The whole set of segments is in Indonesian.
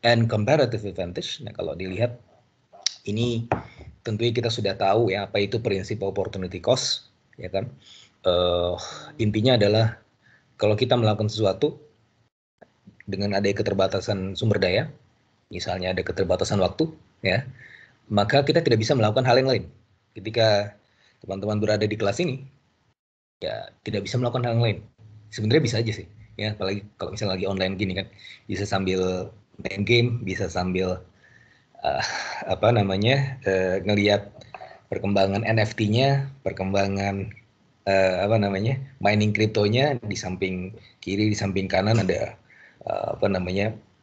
and comparative advantage. Nah, kalau dilihat ini tentunya kita sudah tahu ya apa itu prinsip opportunity cost, ya kan? Intinya adalah kalau kita melakukan sesuatu dengan ada keterbatasan sumber daya, misalnya ada keterbatasan waktu, ya, maka kita tidak bisa melakukan hal yang lain. Ketika teman-teman berada di kelas ini, ya tidak bisa melakukan hal yang lain. Sebenarnya bisa aja sih, ya, apalagi kalau misalnya lagi online gini kan, bisa sambil main game, bisa sambil uh, ngelihat perkembangan NFT-nya, perkembangan mining kriptonya, di samping kiri, di samping kanan ada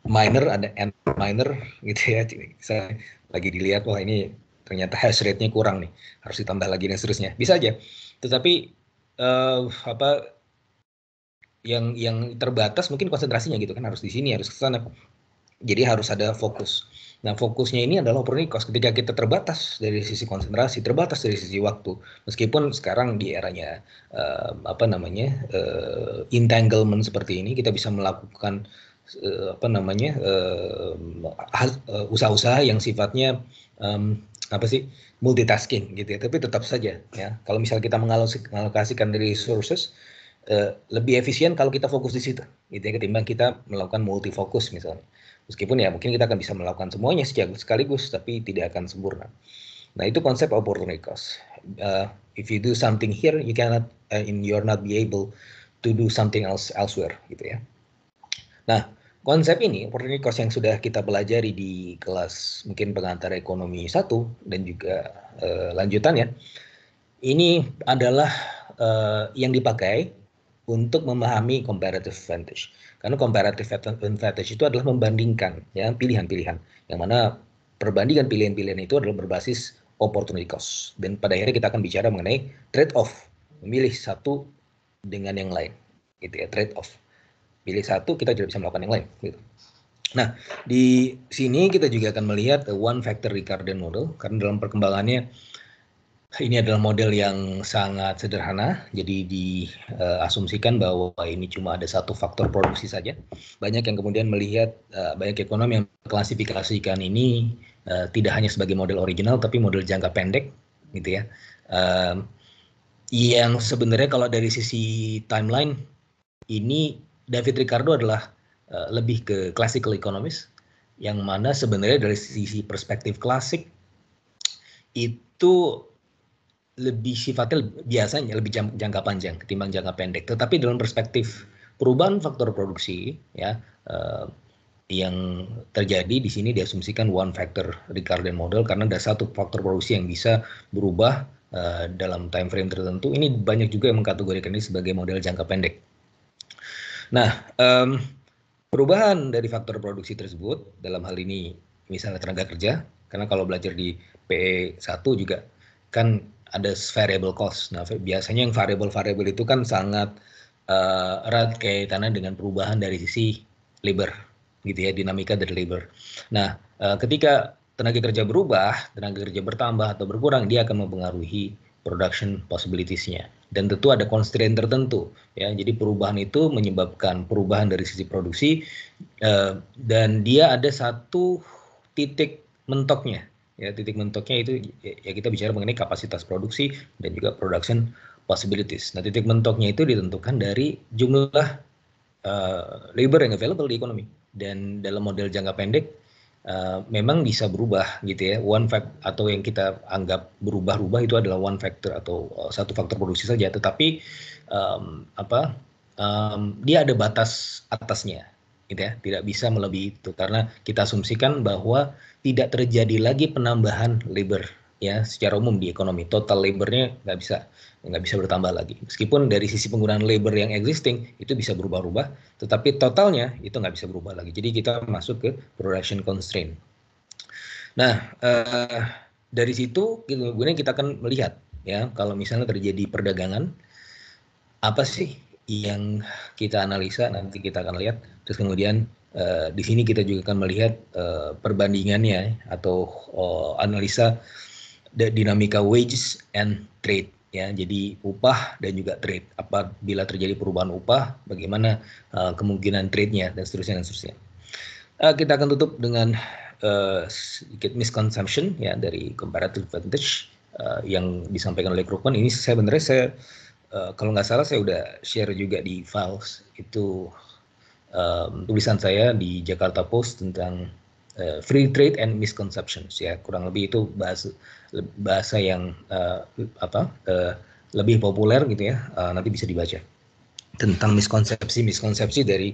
miner, ada end miner gitu ya. Bisa lagi dilihat, wah ini ternyata hash rate-nya kurang nih, harus ditambah lagi dan seterusnya. Bisa aja. Tetapi yang terbatas mungkin konsentrasinya gitu kan, harus di sini, harus ke sana. Jadi harus ada fokus. Nah, fokusnya ini adalah opportunity cost. Ketika kita terbatas dari sisi konsentrasi, terbatas dari sisi waktu. Meskipun sekarang di eranya entanglement seperti ini, kita bisa melakukan usaha-usaha yang sifatnya multitasking gitu ya. Tapi tetap saja ya, kalau misalnya kita mengalokasikan dari resources, lebih efisien kalau kita fokus di situ gitu ya, ketimbang kita melakukan multi fokus misalnya. Meskipun ya mungkin kita akan bisa melakukan semuanya sekaligus, tapi tidak akan sempurna. Nah, itu konsep opportunity cost. If you do something here, you're not be able to do something else elsewhere, gitu ya. Nah, konsep ini, opportunity cost, yang sudah kita pelajari di kelas mungkin pengantar ekonomi 1 dan juga lanjutannya, ini adalah yang dipakai untuk memahami comparative advantage. Karena comparative advantage itu adalah membandingkan ya pilihan-pilihan, yang mana perbandingan pilihan-pilihan itu adalah berbasis opportunity cost. Dan pada akhirnya kita akan bicara mengenai trade off, memilih satu dengan yang lain, gitu ya, trade off. Pilih satu, kita tidak bisa melakukan yang lain, gitu. Nah, di sini kita juga akan melihat one factor Ricardian model, karena dalam perkembangannya ini adalah model yang sangat sederhana, jadi diasumsikan bahwa ini cuma ada satu faktor produksi saja. Banyak yang kemudian melihat, banyak ekonom yang klasifikasikan ini tidak hanya sebagai model original, tapi model jangka pendek, gitu ya. Yang sebenarnya kalau dari sisi timeline, ini David Ricardo adalah lebih ke classical economist, yang mana sebenarnya dari sisi perspektif klasik itu lebih sifatnya biasanya lebih jangka panjang ketimbang jangka pendek. Tetapi dalam perspektif perubahan faktor produksi ya, yang terjadi di sini diasumsikan one factor Ricardian model, karena ada satu faktor produksi yang bisa berubah dalam time frame tertentu. Ini banyak juga yang mengkategorikan ini sebagai model jangka pendek. Nah, perubahan dari faktor produksi tersebut dalam hal ini misalnya tenaga kerja, karena kalau belajar di PE1 juga kan ada variable cost. Nah, biasanya yang variable itu kan sangat erat kaitannya dengan perubahan dari sisi labor, gitu ya, dinamika dari labor. Nah, ketika tenaga kerja berubah, tenaga kerja bertambah atau berkurang, dia akan mempengaruhi production possibilities-nya. Dan tentu ada constraint tertentu, ya. Jadi perubahan itu menyebabkan perubahan dari sisi produksi, dan dia ada satu titik mentoknya. Ya, titik mentoknya itu ya kita bicara mengenai kapasitas produksi dan juga production possibilities. Nah, titik mentoknya itu ditentukan dari jumlah labor yang available di ekonomi. Dan dalam model jangka pendek memang bisa berubah gitu ya. One fact atau yang kita anggap berubah-ubah itu adalah one factor atau satu faktor produksi saja. Tetapi dia ada batas atasnya, gitu ya, tidak bisa melebihi itu, karena kita asumsikan bahwa tidak terjadi lagi penambahan labor ya secara umum di ekonomi. Total labornya nggak bisa bertambah lagi, meskipun dari sisi penggunaan labor yang existing itu bisa berubah-ubah, tetapi totalnya itu nggak bisa berubah lagi. Jadi kita masuk ke production constraint. Nah, dari situ kemudian kita akan melihat ya, kalau misalnya terjadi perdagangan, apa sih yang kita analisa, nanti kita akan lihat. Terus kemudian di sini kita juga akan melihat perbandingannya atau analisa dinamika wages and trade ya. Jadi upah dan juga trade. Apabila terjadi perubahan upah, bagaimana kemungkinan trade-nya dan seterusnya dan seterusnya. Kita akan tutup dengan sedikit misconception ya dari comparative advantage yang disampaikan oleh Krugman. Ini sebenarnya kalau nggak salah saya udah share juga di files itu tulisan saya di Jakarta Post tentang free trade and misconceptions ya, kurang lebih itu bahasa yang lebih populer gitu ya, nanti bisa dibaca tentang miskonsepsi dari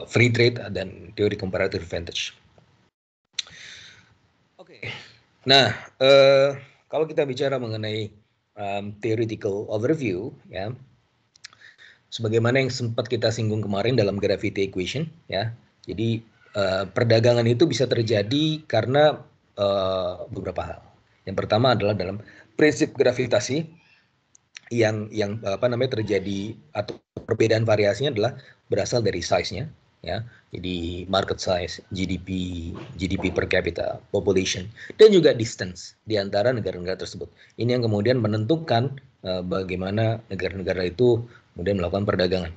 free trade dan teori comparative advantage. Oke. Nah, kalau kita bicara mengenai theoretical overview ya, sebagaimana yang sempat kita singgung kemarin dalam gravity equation ya. Jadi perdagangan itu bisa terjadi karena beberapa hal. Yang pertama adalah dalam prinsip gravitasi yang terjadi atau perbedaan variasinya adalah berasal dari size-nya ya. Jadi market size, GDP per capita, population, dan juga distance di antara negara-negara tersebut. Ini yang kemudian menentukan bagaimana negara-negara itu kemudian melakukan perdagangan.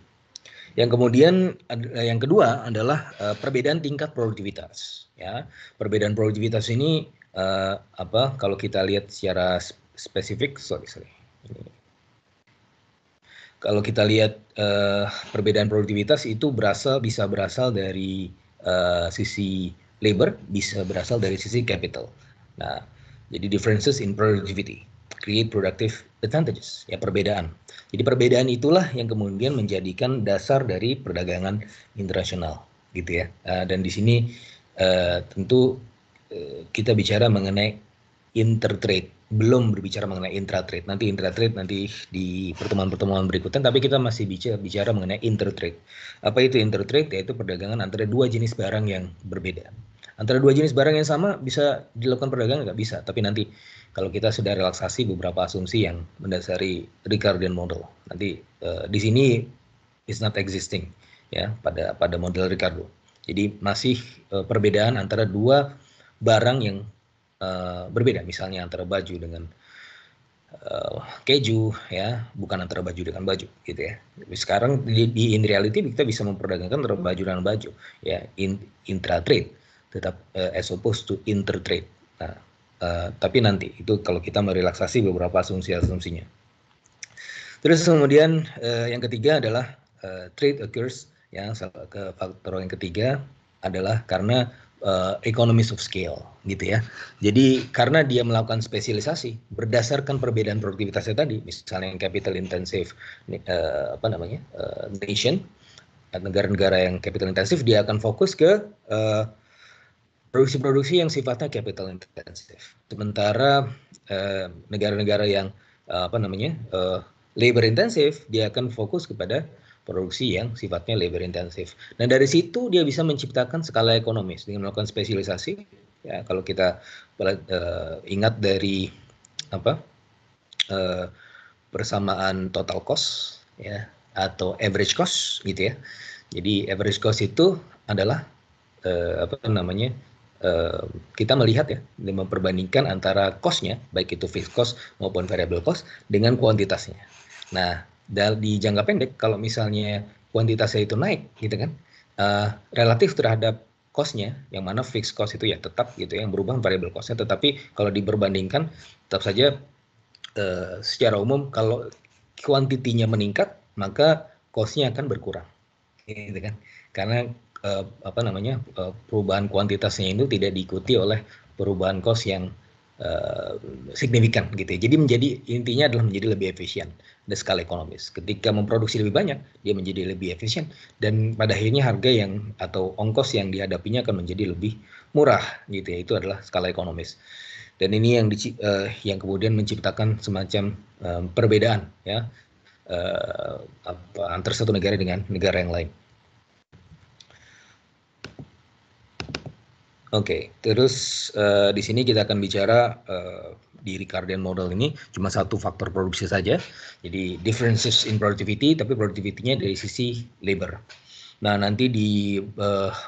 Yang kemudian yang kedua adalah perbedaan tingkat produktivitas ya. Perbedaan produktivitas ini kalau kita lihat secara spesifik, kalau kita lihat perbedaan produktivitas itu bisa berasal dari sisi labor, bisa berasal dari sisi capital. Nah, jadi differences in productivity create productive advantages, ya perbedaan. Jadi perbedaan itulah yang kemudian menjadikan dasar dari perdagangan internasional, gitu ya. Dan di sini tentu kita bicara mengenai intertrade, belum berbicara mengenai intratrade. Nanti intratrade nanti di pertemuan-pertemuan berikutnya, tapi kita masih bicara mengenai intertrade. Apa itu intertrade? Yaitu perdagangan antara dua jenis barang yang berbeda. Antara dua jenis barang yang sama bisa dilakukan perdagangan? Nggak bisa, tapi nanti kalau kita sudah relaksasi beberapa asumsi yang mendasari Ricardian model, nanti di sini is not existing ya pada model Ricardo. Jadi masih perbedaan antara dua barang yang berbeda, misalnya antara baju dengan keju ya, bukan antara baju dengan baju gitu ya. Sekarang in reality kita bisa memperdagangkan antara baju dengan baju ya, intra-trade tetap as opposed to inter-trade. Nah, tapi nanti itu kalau kita merelaksasi beberapa asumsinya. Terus kemudian yang ketiga adalah trade occurs ya, faktor yang ketiga adalah karena economies of scale gitu ya. Jadi karena dia melakukan spesialisasi berdasarkan perbedaan produktivitasnya tadi, misalnya yang capital intensive nation, negara-negara yang capital intensif, dia akan fokus ke produksi-produksi yang sifatnya capital intensive. Sementara negara-negara yang labor intensif, dia akan fokus kepada produksi yang sifatnya labor intensif. Nah, dari situ dia bisa menciptakan skala ekonomis dengan melakukan spesialisasi. Ya, kalau kita ingat dari persamaan total cost ya atau average cost gitu ya. Jadi average cost itu adalah kita melihat ya, memperbandingkan antara cost-nya, baik itu fixed cost maupun variable cost dengan kuantitasnya. Nah, di jangka pendek, kalau misalnya kuantitasnya itu naik, gitu kan, relatif terhadap cost-nya, yang mana fixed cost itu ya tetap gitu, yang berubah variable cost-nya, tetapi kalau diperbandingkan, tetap saja secara umum kalau kuantitinya meningkat, maka cost-nya akan berkurang, gitu kan, karena perubahan kuantitasnya itu tidak diikuti oleh perubahan cost yang signifikan gitu ya. Jadi intinya adalah menjadi lebih efisien dari skala ekonomis. Ketika memproduksi lebih banyak, dia menjadi lebih efisien dan pada akhirnya harga yang atau ongkos yang dihadapinya akan menjadi lebih murah gitu ya. Itu adalah skala ekonomis. Dan ini yang kemudian menciptakan semacam perbedaan ya antara satu negara dengan negara yang lain. Oke, terus di sini kita akan bicara di Ricardian model ini cuma satu faktor produksi saja. Jadi differences in productivity, tapi productivity-nya dari sisi labor. Nah, nanti di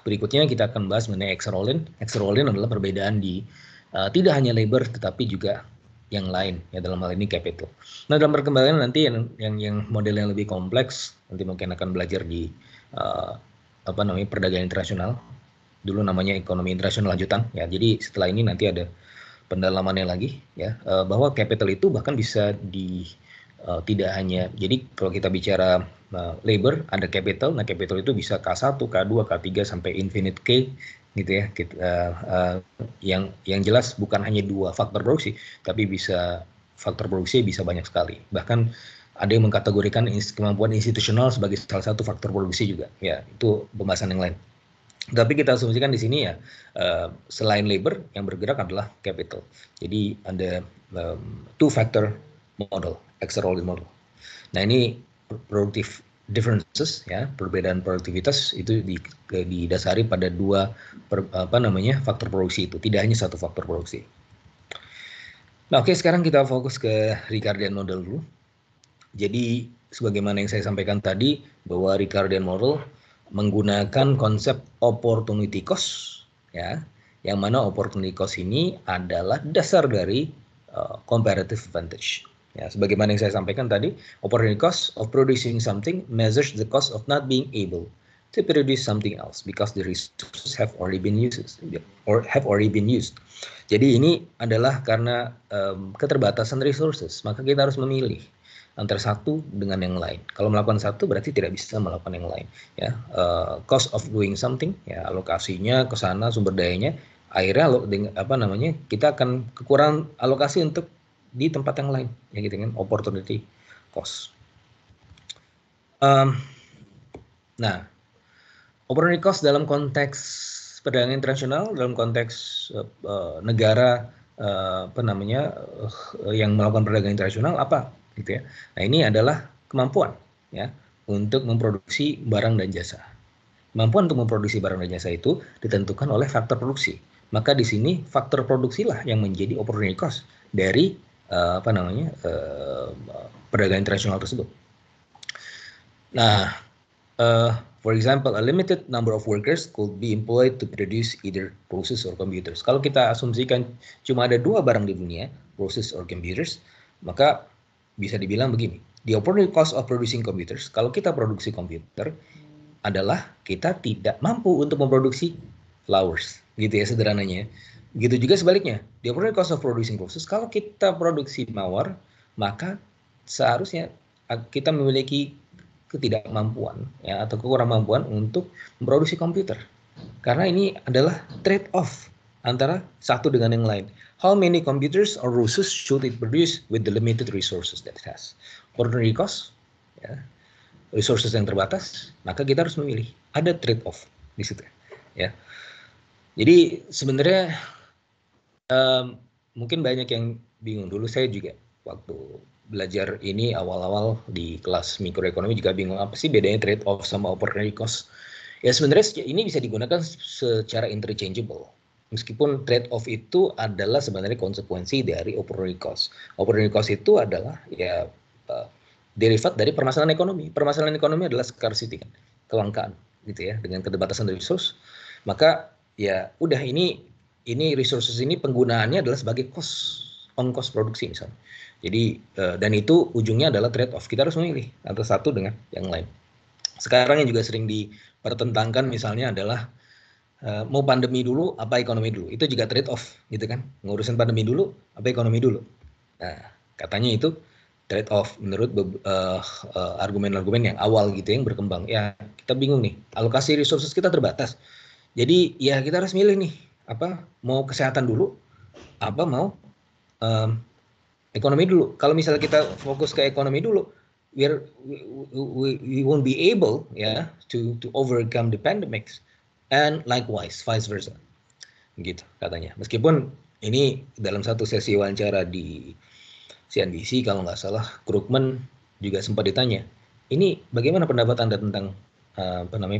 berikutnya kita akan bahas mengenai Exerolin. Exerolin adalah perbedaan di tidak hanya labor tetapi juga yang lain ya, dalam hal ini capital. Nah, dalam perkembangan nanti yang model yang lebih kompleks nanti mungkin akan belajar di perdagangan internasional. Dulu namanya ekonomi internasional lanjutan ya. Jadi setelah ini nanti ada pendalamannya lagi ya, bahwa capital itu bahkan bisa tidak hanya, jadi kalau kita bicara labor ada capital, nah capital itu bisa K1, K2, K3 sampai infinite K gitu ya. Yang jelas bukan hanya dua faktor produksi, tapi bisa faktor produksi bisa banyak sekali. Bahkan ada yang mengkategorikan kemampuan institusional sebagai salah satu faktor produksi juga. Ya, itu pembahasan yang lain. Tapi kita asumsikan di sini ya, selain labor yang bergerak adalah capital. Jadi ada two factor model, extraordinary model. Nah ini productive differences ya, perbedaan produktivitas itu didasari pada dua faktor produksi itu, tidak hanya satu faktor produksi. Nah oke, sekarang kita fokus ke Ricardian model dulu. Jadi sebagaimana yang saya sampaikan tadi, bahwa Ricardian model menggunakan konsep opportunity cost ya, yang mana opportunity cost ini adalah dasar dari comparative advantage. Ya, sebagaimana yang saya sampaikan tadi, opportunity cost of producing something measures the cost of not being able to produce something else because the resources have already been used. Jadi ini adalah karena keterbatasan resources, maka kita harus memilih antara satu dengan yang lain. Kalau melakukan satu berarti tidak bisa melakukan yang lain. Ya, cost of doing something, ya alokasinya ke sana, sumber dayanya, akhirnya kita akan kekurangan alokasi untuk di tempat yang lain, ya gitu kan, opportunity cost. Nah, opportunity cost dalam konteks perdagangan internasional, dalam konteks negara yang melakukan perdagangan internasional apa? Gitu ya. Nah ini adalah kemampuan ya untuk memproduksi barang dan jasa. Kemampuan untuk memproduksi barang dan jasa itu ditentukan oleh faktor produksi. Maka di sini faktor produksilah yang menjadi opportunity cost dari perdagangan internasional tersebut. Nah, for example, a limited number of workers could be employed to produce either process or computers. Kalau kita asumsikan cuma ada dua barang di dunia, process or computers, maka bisa dibilang begini, the opportunity cost of producing computers, kalau kita produksi komputer, adalah kita tidak mampu untuk memproduksi flowers, gitu ya sederhananya. Begitu juga sebaliknya, the opportunity cost of producing process, kalau kita produksi mawar, maka seharusnya kita memiliki ketidakmampuan ya atau kekurangan untuk memproduksi komputer. Karena ini adalah trade off antara satu dengan yang lain. How many computers or resources should it produce with the limited resources that it has? Opportunity cost, ya, resources yang terbatas, maka kita harus memilih. Ada trade off di situ, ya. Jadi sebenarnya mungkin banyak yang bingung. Dulu saya juga waktu belajar ini awal-awal di kelas mikroekonomi juga bingung apa sih bedanya trade off sama opportunity cost. Ya sebenarnya ini bisa digunakan secara interchangeable. Meskipun trade off itu adalah sebenarnya konsekuensi dari opportunity cost. Opportunity cost itu adalah ya derivat dari permasalahan ekonomi. Permasalahan ekonomi adalah scarcity, kelangkaan gitu ya, dengan keterbatasan resource. Maka ya udah ini resources ini penggunaannya adalah sebagai ongkos produksi misalnya. Jadi dan itu ujungnya adalah trade off. Kita harus memilih antara satu dengan yang lain. Sekarang yang juga sering dipertentangkan misalnya adalah mau pandemi dulu apa ekonomi dulu. Itu juga trade off gitu kan. Ngurusin pandemi dulu apa ekonomi dulu. Nah, katanya itu trade off menurut argumen-argumen yang awal gitu yang berkembang. Ya, kita bingung nih. Alokasi resources kita terbatas. Jadi ya kita harus milih nih, apa mau kesehatan dulu apa mau ekonomi dulu. Kalau misalnya kita fokus ke ekonomi dulu, we won't be able ya to overcome the pandemics, and likewise vice versa, gitu katanya. Meskipun ini dalam satu sesi wawancara di CNBC kalau nggak salah, Krugman juga sempat ditanya, ini bagaimana pendapat Anda tentang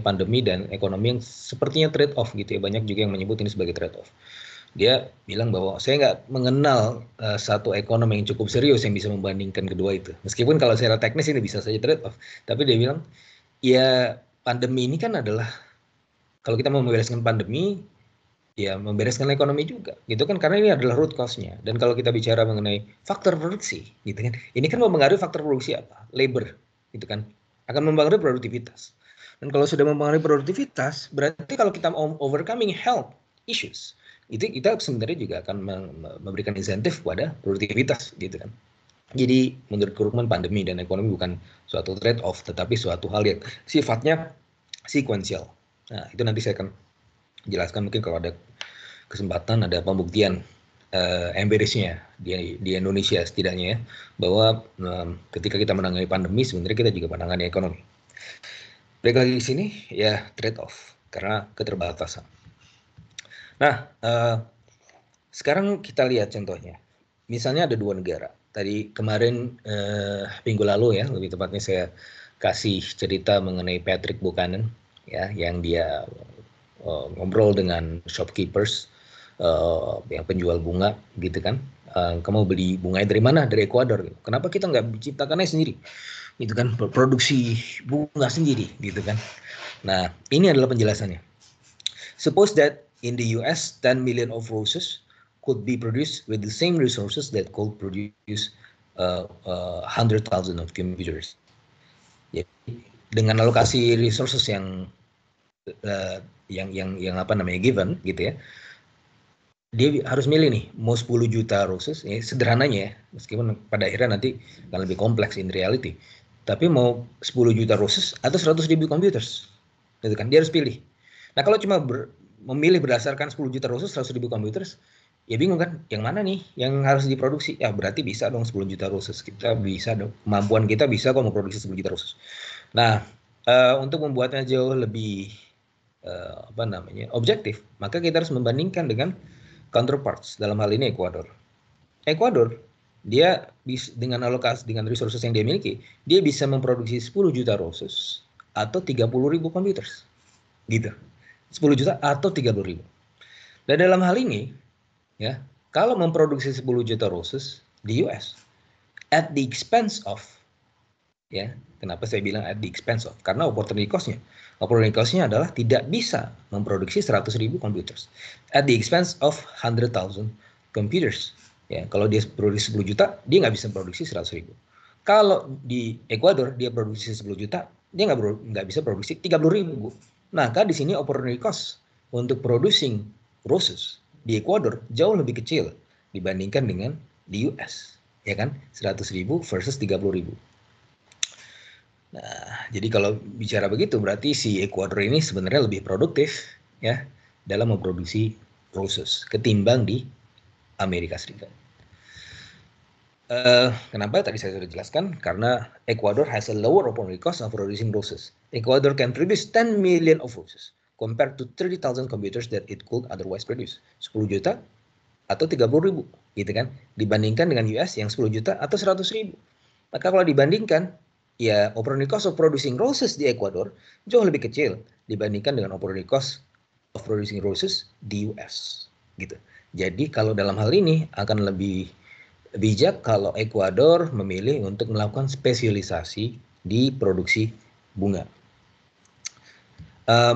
pandemi dan ekonomi yang sepertinya trade off gitu ya. Banyak juga yang menyebut ini sebagai trade off. Dia bilang bahwa saya nggak mengenal satu ekonom yang cukup serius yang bisa membandingkan kedua itu. Meskipun kalau secara teknis ini bisa saja trade off, tapi dia bilang ya pandemi ini kan adalah kalau kita mau membereskan pandemi, ya membereskan ekonomi juga, gitu kan? Karena ini adalah root cause-nya. Dan kalau kita bicara mengenai faktor produksi, gitu kan? Ini kan mempengaruhi faktor produksi apa? Labor, gitu kan? Akan mempengaruhi produktivitas. Dan kalau sudah mempengaruhi produktivitas, berarti kalau kita overcoming health issues, itu kita sebenarnya juga akan memberikan insentif pada produktivitas, gitu kan. Jadi menurut Krugman, pandemi dan ekonomi bukan suatu trade-off, tetapi suatu hal yang sifatnya sequential. Nah, itu nanti saya akan jelaskan mungkin kalau ada kesempatan, ada pembuktian empirisnya di Indonesia setidaknya ya, bahwa ketika kita menangani pandemi, sebenarnya kita juga menangani ekonomi. Balik lagi di sini ya trade-off karena keterbatasan. Nah, sekarang kita lihat contohnya. Misalnya ada dua negara. Tadi kemarin minggu lalu ya, lebih tepatnya saya kasih cerita mengenai Patrick Buchanan ya, yang dia ngobrol dengan shopkeepers yang penjual bunga gitu kan. Kamu beli bunganya dari mana? Dari Ekuador. Kenapa kita nggak menciptakannya sendiri? Gitu kan, produksi bunga sendiri gitu kan. Nah, ini adalah penjelasannya. Suppose that in the US 10 million of roses could be produced with the same resources that could produce 100,000 of computers. Jadi dengan alokasi resources yang apa namanya given gitu ya, dia harus milih nih mau 10 juta roses, ya, sederhananya ya, meskipun pada akhirnya nanti akan lebih kompleks in reality. Tapi mau 10 juta roses atau 100.000 computers, gitu kan? Dia harus pilih. Nah kalau cuma memilih berdasarkan 10 juta roses, 100.000 computers, ya bingung kan? Yang mana nih yang harus diproduksi? Ya berarti bisa dong 10 juta roses. Kita bisa dong, kemampuan kita bisa kok memproduksi 10 juta roses. Nah untuk membuatnya jauh lebih apa namanya objektif, maka kita harus membandingkan dengan counterparts, dalam hal ini Ekuador. Ekuador dia dengan alokasi, dengan resources yang dia miliki, dia bisa memproduksi 10 juta roses atau 30.000 computers. Gitu. 10 juta atau 30.000. Dan dalam hal ini, ya, kalau memproduksi 10 juta roses di US at the expense of, ya, kenapa saya bilang at the expense of? Karena opportunity cost-nya. Opportunity cost-nya adalah tidak bisa memproduksi 100.000 computers at the expense of 100,000 computers. Ya, kalau dia produksi 10 juta, dia nggak bisa produksi 100.000. Kalau di Ekuador dia produksi 10 juta, dia nggak bisa produksi 30.000. Maka di sini opportunity cost untuk producing roses di Ekuador jauh lebih kecil dibandingkan dengan di US, ya kan? 100.000 versus 30.000. Nah, jadi kalau bicara begitu berarti si Ekuador ini sebenarnya lebih produktif ya dalam memproduksi roses ketimbang di Amerika Serikat. Kenapa tadi saya sudah jelaskan? Karena Ecuador has a lower opportunity cost of producing roses. Ecuador can produce 10 million of roses compared to 30,000 computers that it could otherwise produce. 10 juta atau 30.000 gitu kan. Dibandingkan dengan US yang 10 juta atau 100.000. Maka kalau dibandingkan, ya opportunity cost of producing roses di Ecuador jauh lebih kecil dibandingkan dengan opportunity cost of producing roses di US gitu. Jadi kalau dalam hal ini akan lebih bijak kalau Ekuador memilih untuk melakukan spesialisasi di produksi bunga.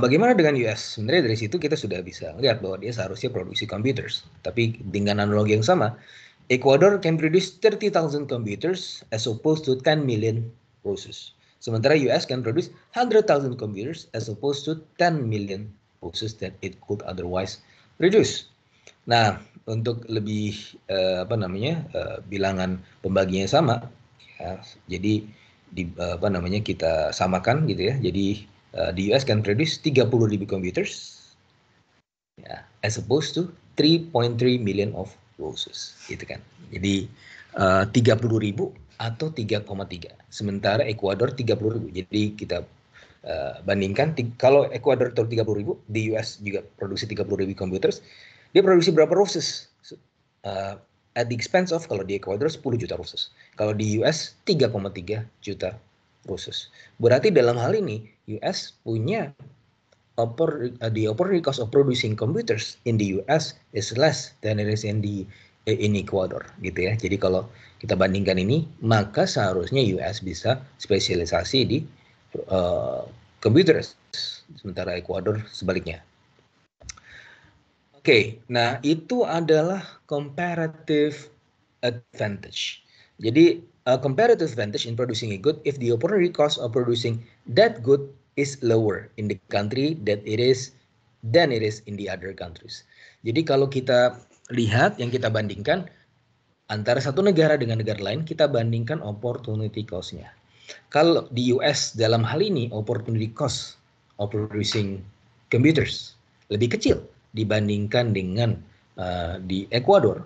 Bagaimana dengan US? Sebenarnya dari situ kita sudah bisa lihat bahwa dia seharusnya produksi computers. Tapi dengan analogi yang sama, Ecuador can produce 30,000 computers as opposed to 10 million roses. Sementara US can produce 100,000 computers as opposed to 10 million roses that it could otherwise produce. Nah, untuk lebih bilangan pembagiannya sama, ya, jadi kita samakan gitu ya. Jadi di US can produce 30.000 computers, ya, as opposed to 3.3 million of roses, gitu kan. Jadi 30.000 atau 3,3. Sementara Ekuador 30.000. Jadi kita bandingkan kalau Ekuador 30.000, di US juga produksi 30.000 computers. Dia produksi berapa roses? At the expense of, kalau di Ecuador 10 juta roses. Kalau di US 3,3 juta roses. Berarti dalam hal ini US punya the opportunity cost of producing computers in the US is less than it is in Ecuador gitu ya. Jadi kalau kita bandingkan ini, maka seharusnya US bisa spesialisasi di computers, sementara Ecuador sebaliknya. Oke, nah itu adalah comparative advantage. Jadi comparative advantage in producing a good if the opportunity cost of producing that good is lower in the country than it is in the other countries. Jadi kalau kita lihat yang kita bandingkan antara satu negara dengan negara lain, kita bandingkan opportunity cost-nya. Kalau di US dalam hal ini opportunity cost of producing computers lebih kecil dibandingkan dengan di Ekuador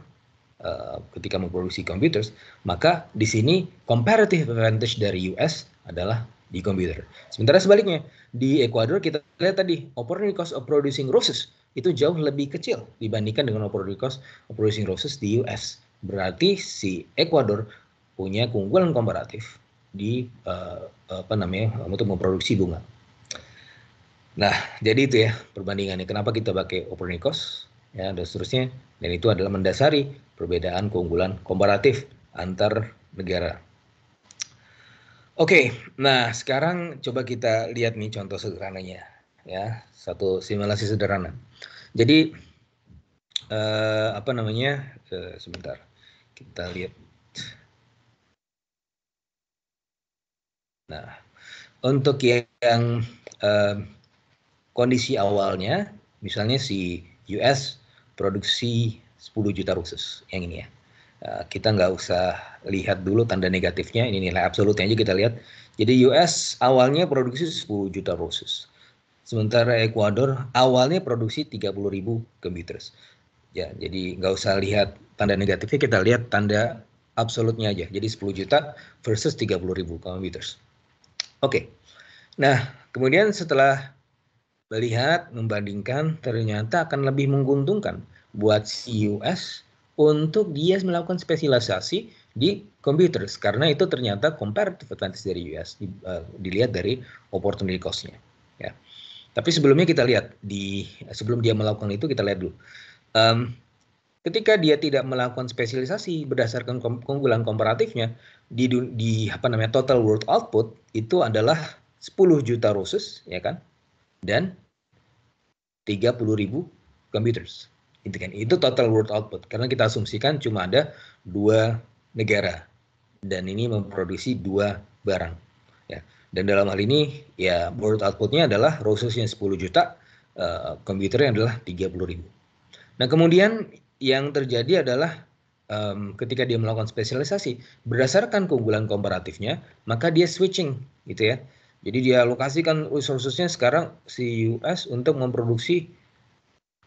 ketika memproduksi computers, maka di sini comparative advantage dari US adalah di komputer. Sementara sebaliknya di Ekuador kita lihat tadi opportunity cost of producing roses itu jauh lebih kecil dibandingkan dengan opportunity cost of producing roses di US. Berarti si Ekuador punya keunggulan komparatif di untuk memproduksi bunga. Nah, jadi itu ya perbandingannya. Kenapa kita pakai opportunity cost ya dan seterusnya. Dan itu adalah mendasari perbedaan keunggulan komparatif antar negara. Oke, nah sekarang coba kita lihat nih contoh sederhananya ya, satu simulasi sederhana. Jadi sebentar kita lihat. Nah, untuk yang kondisi awalnya, misalnya si US produksi 10 juta roses, yang ini ya. Kita nggak usah lihat dulu tanda negatifnya, ini nilai absolutnya aja kita lihat. Jadi US awalnya produksi 10 juta roses. Sementara Ekuador awalnya produksi 30.000 computers. Ya, jadi nggak usah lihat tanda negatifnya, kita lihat tanda absolutnya aja. Jadi 10 juta versus 30.000 computers. Oke. Nah, kemudian setelah melihat, membandingkan, ternyata akan lebih menguntungkan buat si US untuk dia melakukan spesialisasi di computers karena itu ternyata comparative advantage dari US dilihat dari opportunity cost-nya. Ya. Tapi sebelumnya kita lihat sebelum dia melakukan itu kita lihat dulu. Ketika dia tidak melakukan spesialisasi berdasarkan keunggulan komparatifnya di total world output itu adalah 10 juta roses, ya kan? Dan 30.000 computers. Itu total world output. Karena kita asumsikan cuma ada 2 negara. Dan ini memproduksi 2 barang. Ya. Dan dalam hal ini, ya world outputnya adalah rosesnya 10 juta, komputernya adalah 30.000. Nah kemudian yang terjadi adalah ketika dia melakukan spesialisasi, berdasarkan keunggulan komparatifnya, maka dia switching gitu ya. Jadi dia alokasikan resourcesnya sekarang si US untuk memproduksi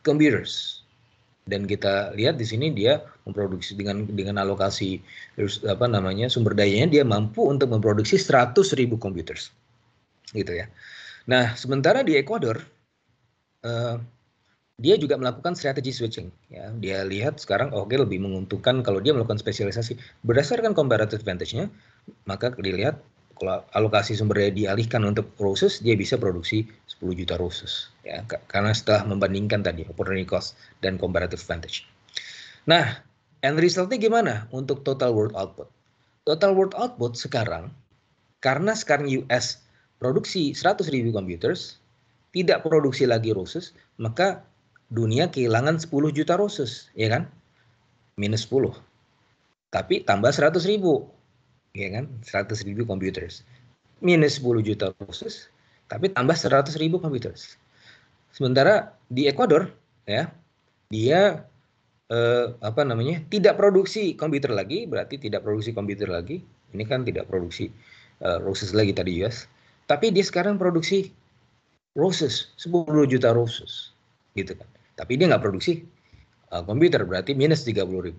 computers. Dan kita lihat di sini dia memproduksi dengan alokasi sumber dayanya dia mampu untuk memproduksi 100.000 computers. Gitu ya. Nah, sementara di Ekuador dia juga melakukan strategi switching ya. Dia lihat sekarang lebih menguntungkan kalau dia melakukan spesialisasi berdasarkan comparative advantage-nya, maka dilihat kalau alokasi sumber daya dialihkan untuk roses, dia bisa produksi 10 juta roses. Ya, karena setelah membandingkan tadi opportunity cost dan comparative advantage. Nah, end result-nya gimana untuk total world output? Total world output sekarang, karena sekarang US produksi 100.000 computers, tidak produksi lagi roses, maka dunia kehilangan 10 juta roses, ya kan? Minus 10. Tapi tambah 100.000. Ya kan, 100.000 computers minus 10 juta roses, tapi tambah 100.000 computers. Sementara di Ekuador ya dia tidak produksi komputer lagi, berarti tidak produksi komputer lagi. Ini kan tidak produksi roses lagi tadi US, tapi dia sekarang produksi roses 10 juta roses, gitu kan. Tapi dia nggak produksi komputer, berarti minus 30.000.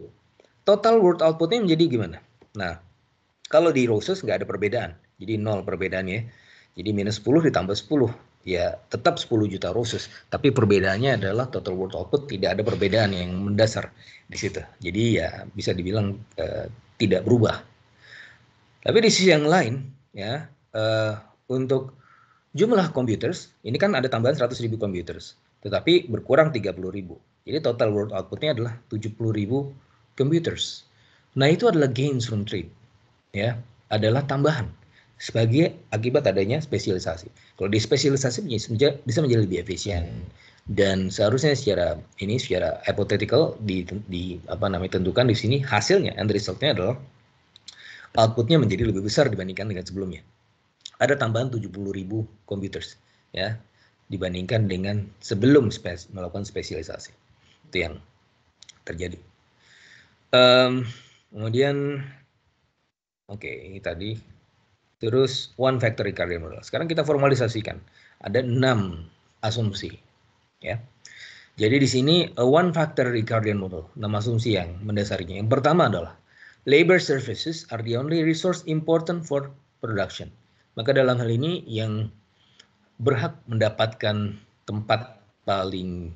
Total world outputnya menjadi gimana? Nah, kalau di roses nggak ada perbedaan, jadi 0 perbedaannya. Jadi minus 10 ditambah 10, ya tetap 10 juta roses. Tapi perbedaannya adalah total world output tidak ada perbedaan yang mendasar di situ. Jadi ya bisa dibilang tidak berubah. Tapi di sisi yang lain, ya untuk jumlah computers, ini kan ada tambahan 100.000 computers, tetapi berkurang 30.000. Jadi total world outputnya adalah 70.000 computers. Nah itu adalah gains from trade. Ya, adalah tambahan sebagai akibat adanya spesialisasi. Kalau di spesialisasi bisa menjadi lebih efisien dan seharusnya secara hypothetical tentukan di sini hasilnya end resultnya adalah outputnya menjadi lebih besar dibandingkan dengan sebelumnya. ada tambahan 70.000 computers ya dibandingkan dengan sebelum melakukan spesialisasi. Itu yang terjadi. Kemudian ini tadi. Terus one factor Ricardian model. Sekarang kita formalisasikan. Ada 6 asumsi ya. Jadi di sini one factor Ricardian model, 6 asumsi yang mendasarinya. Yang pertama adalah labor services are the only resource important for production. Maka dalam hal ini yang berhak mendapatkan tempat paling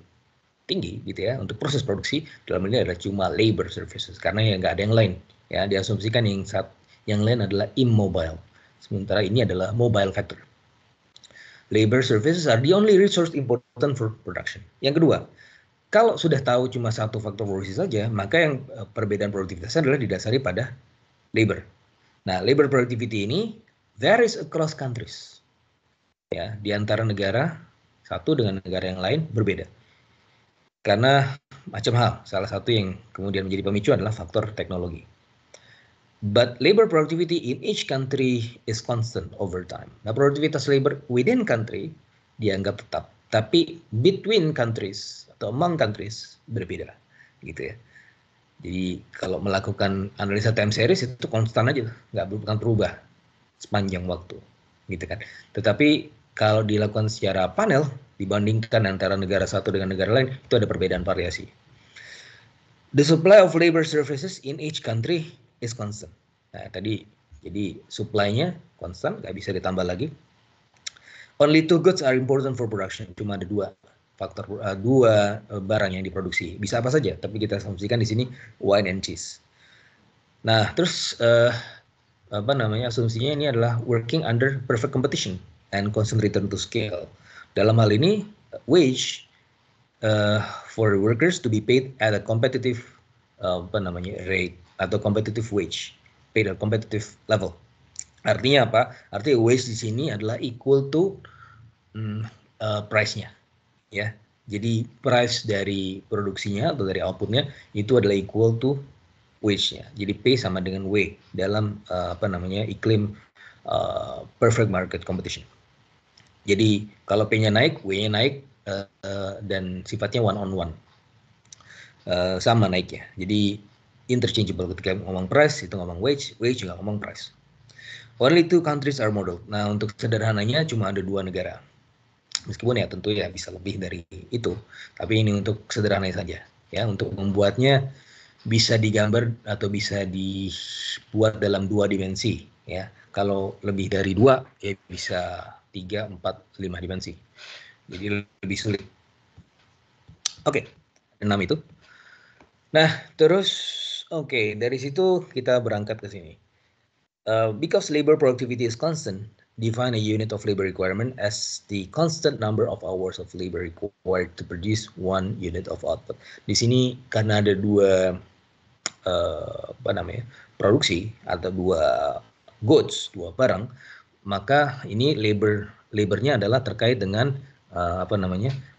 tinggi gitu ya untuk proses produksi dalam hal ini adalah cuma labor services karena ya nggak ada yang lain ya, diasumsikan yang lain adalah immobile, sementara ini adalah mobile factor. Labor services are the only resource important for production. Yang kedua, kalau sudah tahu cuma satu faktor produksi saja, maka yang perbedaan produktivitas adalah didasari pada labor. Nah, labor productivity ini varies across countries. Ya, di antara negara satu dengan negara yang lain berbeda. Karena macam hal, salah satu yang kemudian menjadi pemicu adalah faktor teknologi. But labor productivity in each country is constant over time. Nah, produktivitas labor within country dianggap tetap, tapi between countries atau among countries berbeda, gitu ya. Jadi kalau melakukan analisa time series itu konstan aja, nggak berubah sepanjang waktu, gitu kan. Tetapi kalau dilakukan secara panel, dibandingkan antara negara satu dengan negara lain, itu ada perbedaan variasi. The supply of labor services in each country is constant. Nah, tadi jadi supply-nya konstan, nggak bisa ditambah lagi. Only two goods are important for production. Cuma ada dua faktor, dua barang yang diproduksi. Bisa apa saja, tapi kita asumsikan di sini wine and cheese. Nah, terus asumsinya ini adalah working under perfect competition and constant return to scale. Dalam hal ini wage for workers to be paid at a competitive rate atau competitive wage, paid at competitive level. Artinya apa? Artinya wage di sini adalah equal to price-nya, ya. Jadi price dari produksinya atau dari outputnya itu adalah equal to wage-nya. Jadi P sama dengan W dalam iklim perfect market competition. Jadi kalau P-nya naik, W-nya naik dan sifatnya one on one. Sama naiknya. Jadi interchangeable, ketika ngomong price itu ngomong wage, wage juga ngomong price. Only two countries are modeled. Nah, untuk sederhananya cuma ada 2 negara. Meskipun ya tentu ya bisa lebih dari itu, tapi ini untuk sederhananya saja ya, untuk membuatnya bisa digambar atau bisa dibuat dalam 2 dimensi ya. Kalau lebih dari 2 ya bisa 3, 4, 5 dimensi. Jadi lebih sulit. Oke, 6 itu. Nah, terus dari situ kita berangkat ke sini. Because labor productivity is constant, define a unit of labor requirement as the constant number of hours of labor required to produce 1 unit of output. Di sini karena ada 2 produksi atau 2 goods, 2 barang, maka ini labornya adalah terkait dengan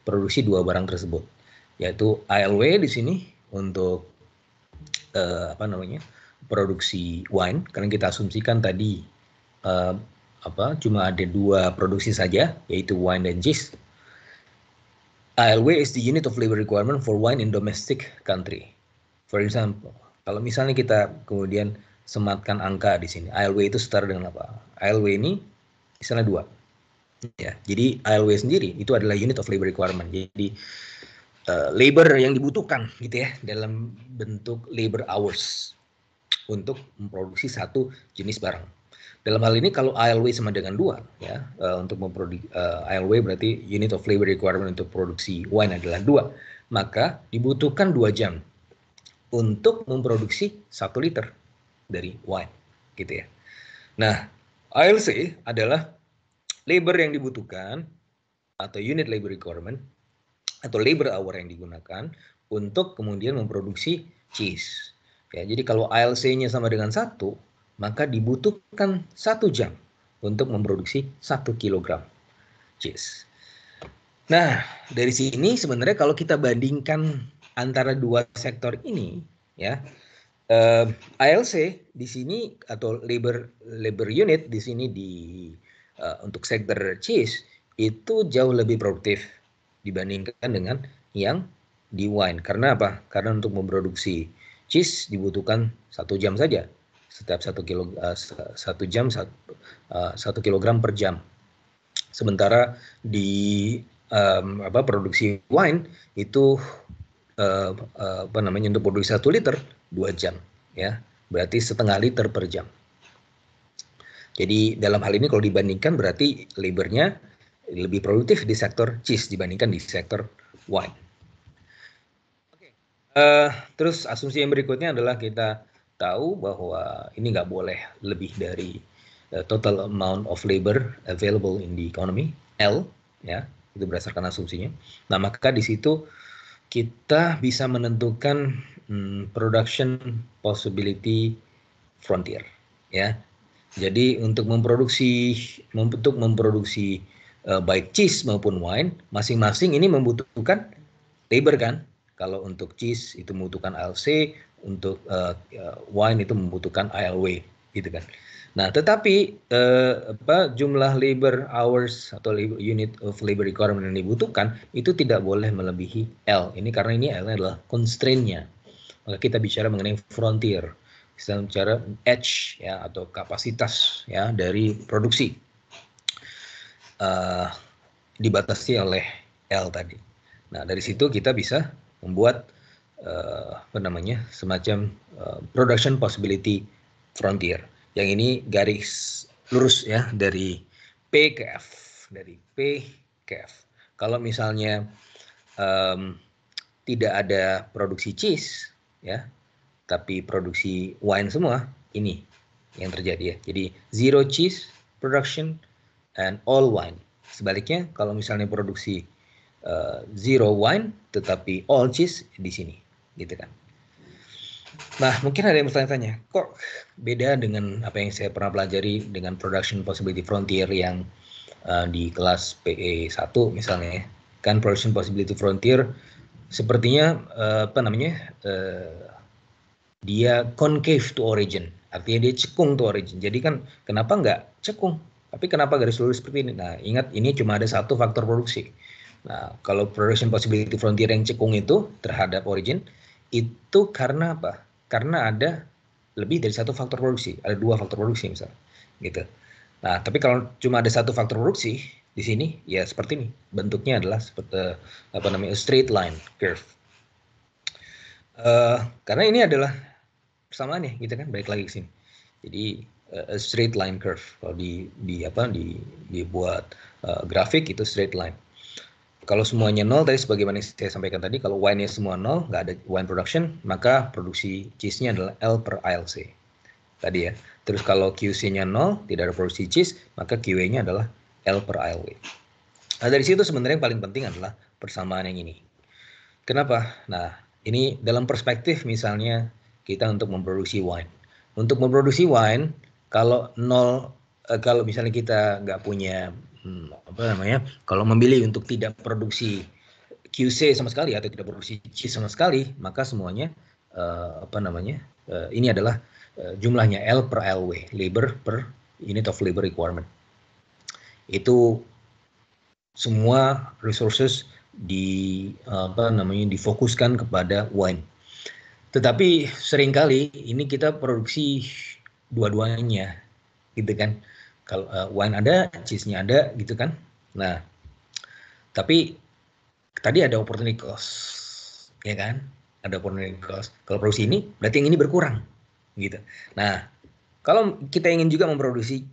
produksi 2 barang tersebut, yaitu ALW di sini untuk produksi wine, karena kita asumsikan tadi cuma ada 2 produksi saja, yaitu wine dan cheese. ALW is the unit of labor requirement for wine in domestic country. For example, kalau misalnya kita kemudian sematkan angka di sini, ALW itu setara dengan apa? ALW ini misalnya 2. Ya, jadi ALW sendiri itu adalah unit of labor requirement. Jadi labor yang dibutuhkan gitu ya dalam bentuk labor hours untuk memproduksi satu jenis barang. Dalam hal ini kalau ALW sama dengan 2 ya, untuk memproduksi ALW berarti unit of labor requirement untuk produksi wine adalah 2, maka dibutuhkan 2 jam untuk memproduksi 1 liter dari wine gitu ya. Nah, ALC adalah labor yang dibutuhkan atau unit labor requirement atau labor hour yang digunakan untuk kemudian memproduksi cheese. Ya, jadi kalau ALC-nya sama dengan 1, maka dibutuhkan 1 jam untuk memproduksi 1 kilogram cheese. Nah, dari sini sebenarnya kalau kita bandingkan antara 2 sektor ini, ya, ALC di sini atau labor unit di sini untuk sektor cheese itu jauh lebih produktif dibandingkan dengan yang di wine. Karena apa? Karena untuk memproduksi cheese dibutuhkan 1 jam saja. Setiap 1 kilogram per jam. Sementara di produksi wine itu untuk produksi 1 liter 2 jam, ya, berarti setengah liter per jam. Jadi dalam hal ini kalau dibandingkan berarti labornya lebih produktif di sektor cheese dibandingkan di sektor wine. Oke. Terus asumsi yang berikutnya adalah kita tahu bahwa ini nggak boleh lebih dari total amount of labor available in the economy, L, ya, itu berdasarkan asumsinya. Nah, maka di situ kita bisa menentukan production possibility frontier, ya. Jadi untuk memproduksi baik cheese maupun wine, masing-masing ini membutuhkan labor kan. Kalau untuk cheese itu membutuhkan ALC, untuk wine itu membutuhkan ALW, gitu kan. Nah, tetapi jumlah labor hours atau unit of labor requirement yang dibutuhkan itu tidak boleh melebihi L. Ini karena ini L adalah constraint-nya. Maka kita bicara mengenai frontier. Kita bicara edge, ya, atau kapasitas, ya, dari produksi dibatasi oleh L tadi. Nah, dari situ kita bisa membuat semacam production possibility frontier. Yang ini garis lurus, ya, dari P ke F, Kalau misalnya tidak ada produksi cheese, ya, tapi produksi wine semua, ini yang terjadi, ya. Jadi zero cheese production and all wine. Sebaliknya kalau misalnya produksi zero wine tetapi all cheese di sini, gitu kan. Nah, mungkin ada yang bertanya-tanya, kok beda dengan apa yang saya pernah pelajari dengan production possibility frontier yang di kelas PE 1 misalnya, kan production possibility frontier sepertinya dia concave to origin, artinya dia cekung to origin. Jadi kan kenapa nggak cekung, tapi kenapa garis lurus seperti ini? Nah, ingat ini cuma ada satu faktor produksi. Nah, kalau production possibility frontier yang cekung itu terhadap origin, itu karena apa? Karena ada lebih dari satu faktor produksi, ada 2 faktor produksi misalnya, gitu. Nah, tapi kalau cuma ada satu faktor produksi di sini, ya seperti ini. Bentuknya adalah seperti straight line curve. Karena ini adalah persamaannya, gitu kan, balik lagi ke sini. Jadi a straight line curve kalau dibuat grafik itu straight line. Kalau semuanya 0 tadi sebagaimana saya sampaikan tadi, kalau wine-nya semua 0, nggak ada wine production, maka produksi cheese-nya adalah L per ALC. Tadi, ya. Terus kalau QC-nya 0, tidak ada produksi cheese, maka QA-nya adalah L per ALW. Nah, dari situ sebenarnya yang paling penting adalah persamaan yang ini. Kenapa? Nah, ini dalam perspektif misalnya kita untuk memproduksi wine. Untuk memproduksi wine, kalau misalnya kita nggak punya kalau memilih untuk tidak produksi QC sama sekali atau tidak produksi cheese sama sekali, maka semuanya ini adalah jumlahnya L per LW, labor per unit of labor requirement. Itu semua resources difokuskan kepada wine. Tetapi seringkali ini kita produksi dua-duanya, gitu kan. Kalau wine ada, cheese-nya ada, gitu kan. Nah, tapi tadi ada opportunity cost, ya kan? Ada opportunity cost. Kalau produksi ini, berarti yang ini berkurang, gitu. Nah, kalau kita ingin juga memproduksi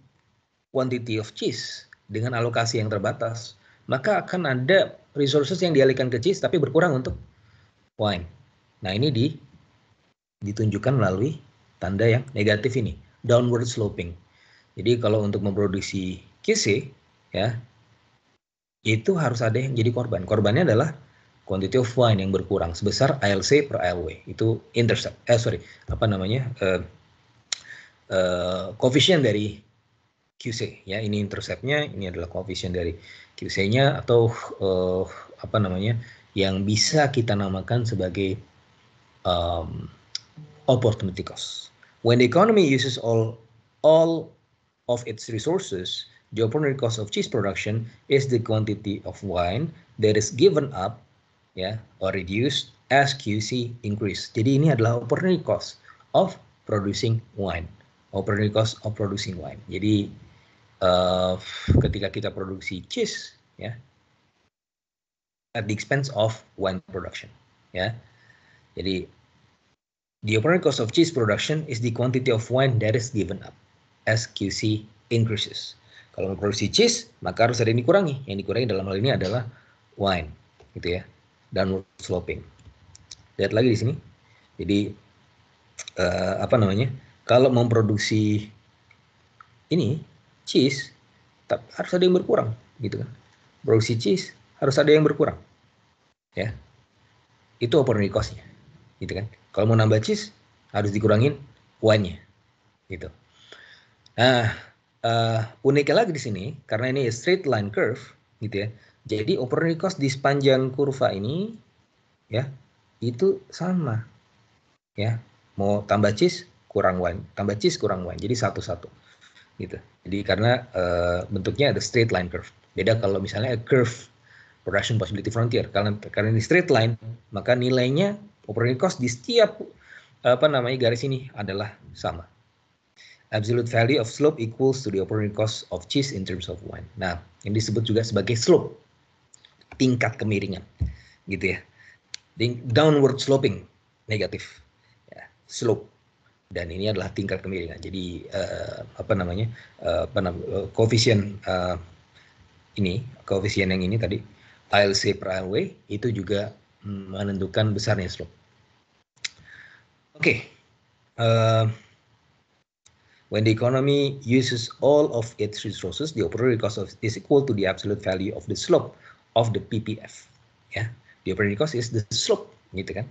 quantity of cheese dengan alokasi yang terbatas, maka akan ada resources yang dialihkan ke cheese tapi berkurang untuk wine. Nah, ini ditunjukkan melalui tanda yang negatif ini, downward sloping. Jadi kalau untuk memproduksi QC, ya, itu harus ada yang jadi korban. Korbannya adalah quantity of wine yang berkurang sebesar ALC per ALW. Itu koefisien dari QC, ya. Ini interceptnya, ini adalah koefisien dari QC-nya atau yang bisa kita namakan sebagai opportunity cost. When the economy uses all of its resources, The opportunity cost of cheese production is the quantity of wine that is given up, ya, or reduced as QC increase. Jadi ini adalah opportunity cost of producing wine. Opportunity cost of producing wine. Jadi ketika kita produksi cheese, ya, at the expense of wine production, ya. Jadi the opportunity cost of cheese production is the quantity of wine that is given up as QC increases. Kalau memproduksi cheese, maka harus ada yang dikurangi. Yang dikurangi dalam hal ini adalah wine, gitu ya, downward sloping. Lihat lagi di sini. Jadi kalau memproduksi ini cheese, harus ada yang berkurang, gitu kan? Produksi cheese harus ada yang berkurang, ya. Itu opportunity cost-nya, gitu kan? Kalau mau nambah cheese harus dikurangin wine-nya, gitu. Nah, uniknya lagi di sini karena ini straight line curve, gitu ya. Jadi opportunity cost di sepanjang kurva ini, ya, itu sama, ya. Mau tambah cheese kurang wine, tambah cheese kurang wine, jadi satu-satu, gitu. Jadi karena bentuknya ada straight line curve. Beda kalau misalnya curve production possibility frontier. Karena ini straight line, maka nilainya opportunity cost di setiap garis ini adalah sama. Absolute value of slope equals to the opportunity cost of cheese in terms of wine. Nah, ini disebut juga sebagai slope, tingkat kemiringan, gitu ya. Downward sloping, negatif, ya, slope. Dan ini adalah tingkat kemiringan. Jadi koefisien koefisien yang ini tadi, ILC per ILW itu juga menentukan besarnya slope. Oke. When the economy uses all of its resources, the opportunity cost is equal to the absolute value of the slope of the PPF. Ya, the opportunity cost is the slope, gitu kan?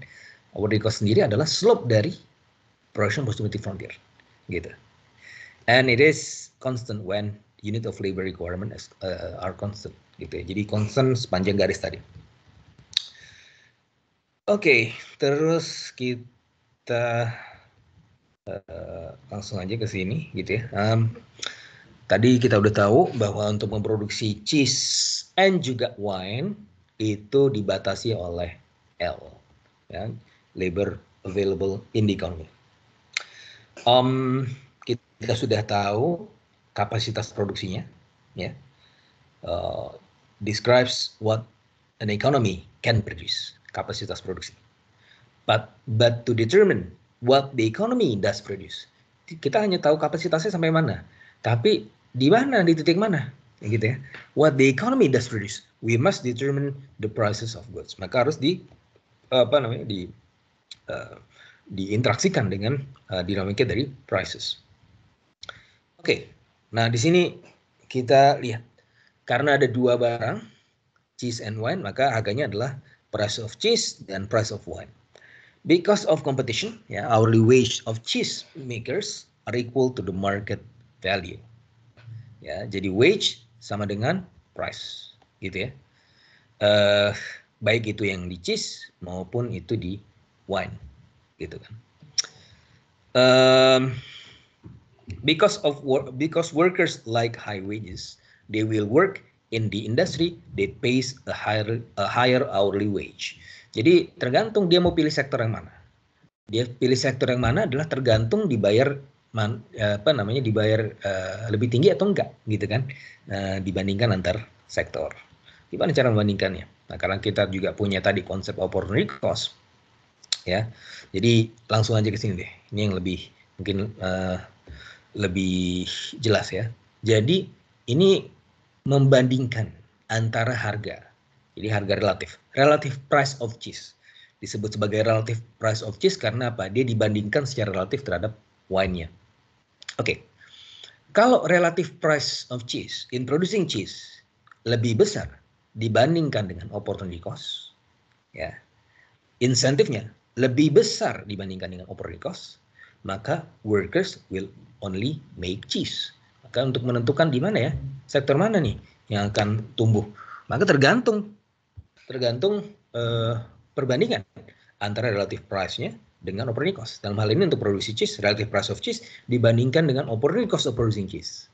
Opportunity cost sendiri adalah slope dari production possibility frontier, gitu. And it is constant when unit of labor requirement are constant, gitu ya. Jadi constant sepanjang garis tadi. Oke, terus kita langsung aja ke sini, gitu ya. Tadi kita udah tahu bahwa untuk memproduksi cheese and juga wine itu dibatasi oleh L, ya, labor available in the economy. Kita sudah tahu kapasitas produksinya, ya. Describes what an economy can produce, kapasitas produksi. But to determine what the economy does produce, kita hanya tahu kapasitasnya sampai mana, tapi di mana, di titik mana, gitu ya. What the economy does produce, we must determine the prices of goods. Maka harus diinteraksikan dengan dinamika dari prices. Oke, nah di sini kita lihat karena ada dua barang, cheese and wine, maka harganya adalah price of cheese dan price of wine. Because of competition, ya, hourly wage of cheese makers are equal to the market value. Ya, jadi wage sama dengan price, gitu ya. Baik itu yang di cheese maupun itu di wine, gitu kan. Because workers like high wages, they will work in the industry that pays a higher hourly wage. Jadi tergantung dia mau pilih sektor yang mana. Dia pilih sektor yang mana adalah tergantung dibayar lebih tinggi atau enggak, gitu kan, dibandingkan antar sektor. Gimana cara membandingkannya? Nah, karena kita juga punya tadi konsep opportunity cost, ya. Jadi langsung aja ke sini deh. Ini yang lebih mungkin lebih jelas, ya. Jadi ini membandingkan antara harga. Jadi harga relative price of cheese. Disebut sebagai relative price of cheese karena apa? Dia dibandingkan secara relatif terhadap wine-nya. Oke. Kalau relative price of cheese in producing cheese lebih besar dibandingkan dengan opportunity cost, ya. Insentifnya lebih besar dibandingkan dengan opportunity cost, maka workers will only make cheese. Maka untuk menentukan di mana, ya, sektor mana nih yang akan tumbuh, maka tergantung perbandingan antara relative price-nya dengan opportunity cost. Dalam hal ini untuk produksi cheese, relative price of cheese dibandingkan dengan opportunity cost of producing cheese.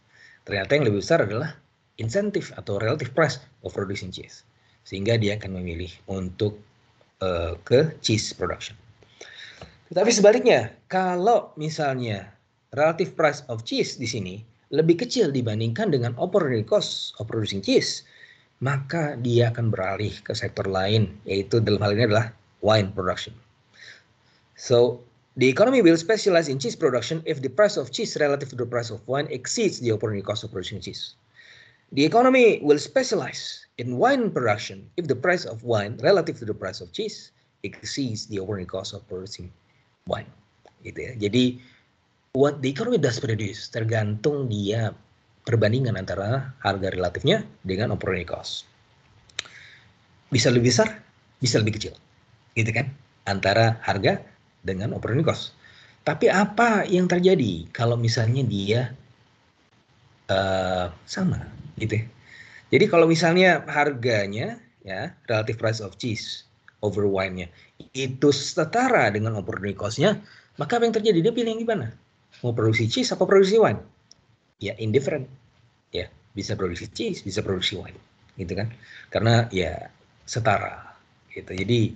ternyata yang lebih besar adalah insentif atau relative price of producing cheese. Sehingga dia akan memilih untuk ke cheese production. Tetapi sebaliknya, kalau misalnya relative price of cheese di sini lebih kecil dibandingkan dengan opportunity cost of producing cheese, maka dia akan beralih ke sektor lain, yaitu dalam hal ini adalah wine production. So, the economy will specialize in cheese production if the price of cheese relative to the price of wine exceeds the opportunity cost of producing cheese. The economy will specialize in wine production if the price of wine relative to the price of cheese exceeds the opportunity cost of producing wine. Gitu ya. Jadi what the economy does produce tergantung dia perbandingan antara harga relatifnya dengan opportunity cost. Bisa lebih besar, bisa lebih kecil. Gitu kan? Antara harga dengan opportunity cost. Tapi apa yang terjadi kalau misalnya dia sama gitu ya. Jadi kalau misalnya harganya ya relative price of cheese over wine-nya itu setara dengan opportunity cost-nya, maka apa yang terjadi? Dia pilih yang gimana? Mau produksi cheese apa produksi wine? Ya indifferent. Ya, bisa produksi cheese, bisa produksi wine. Gitu kan? Karena ya setara gitu. Jadi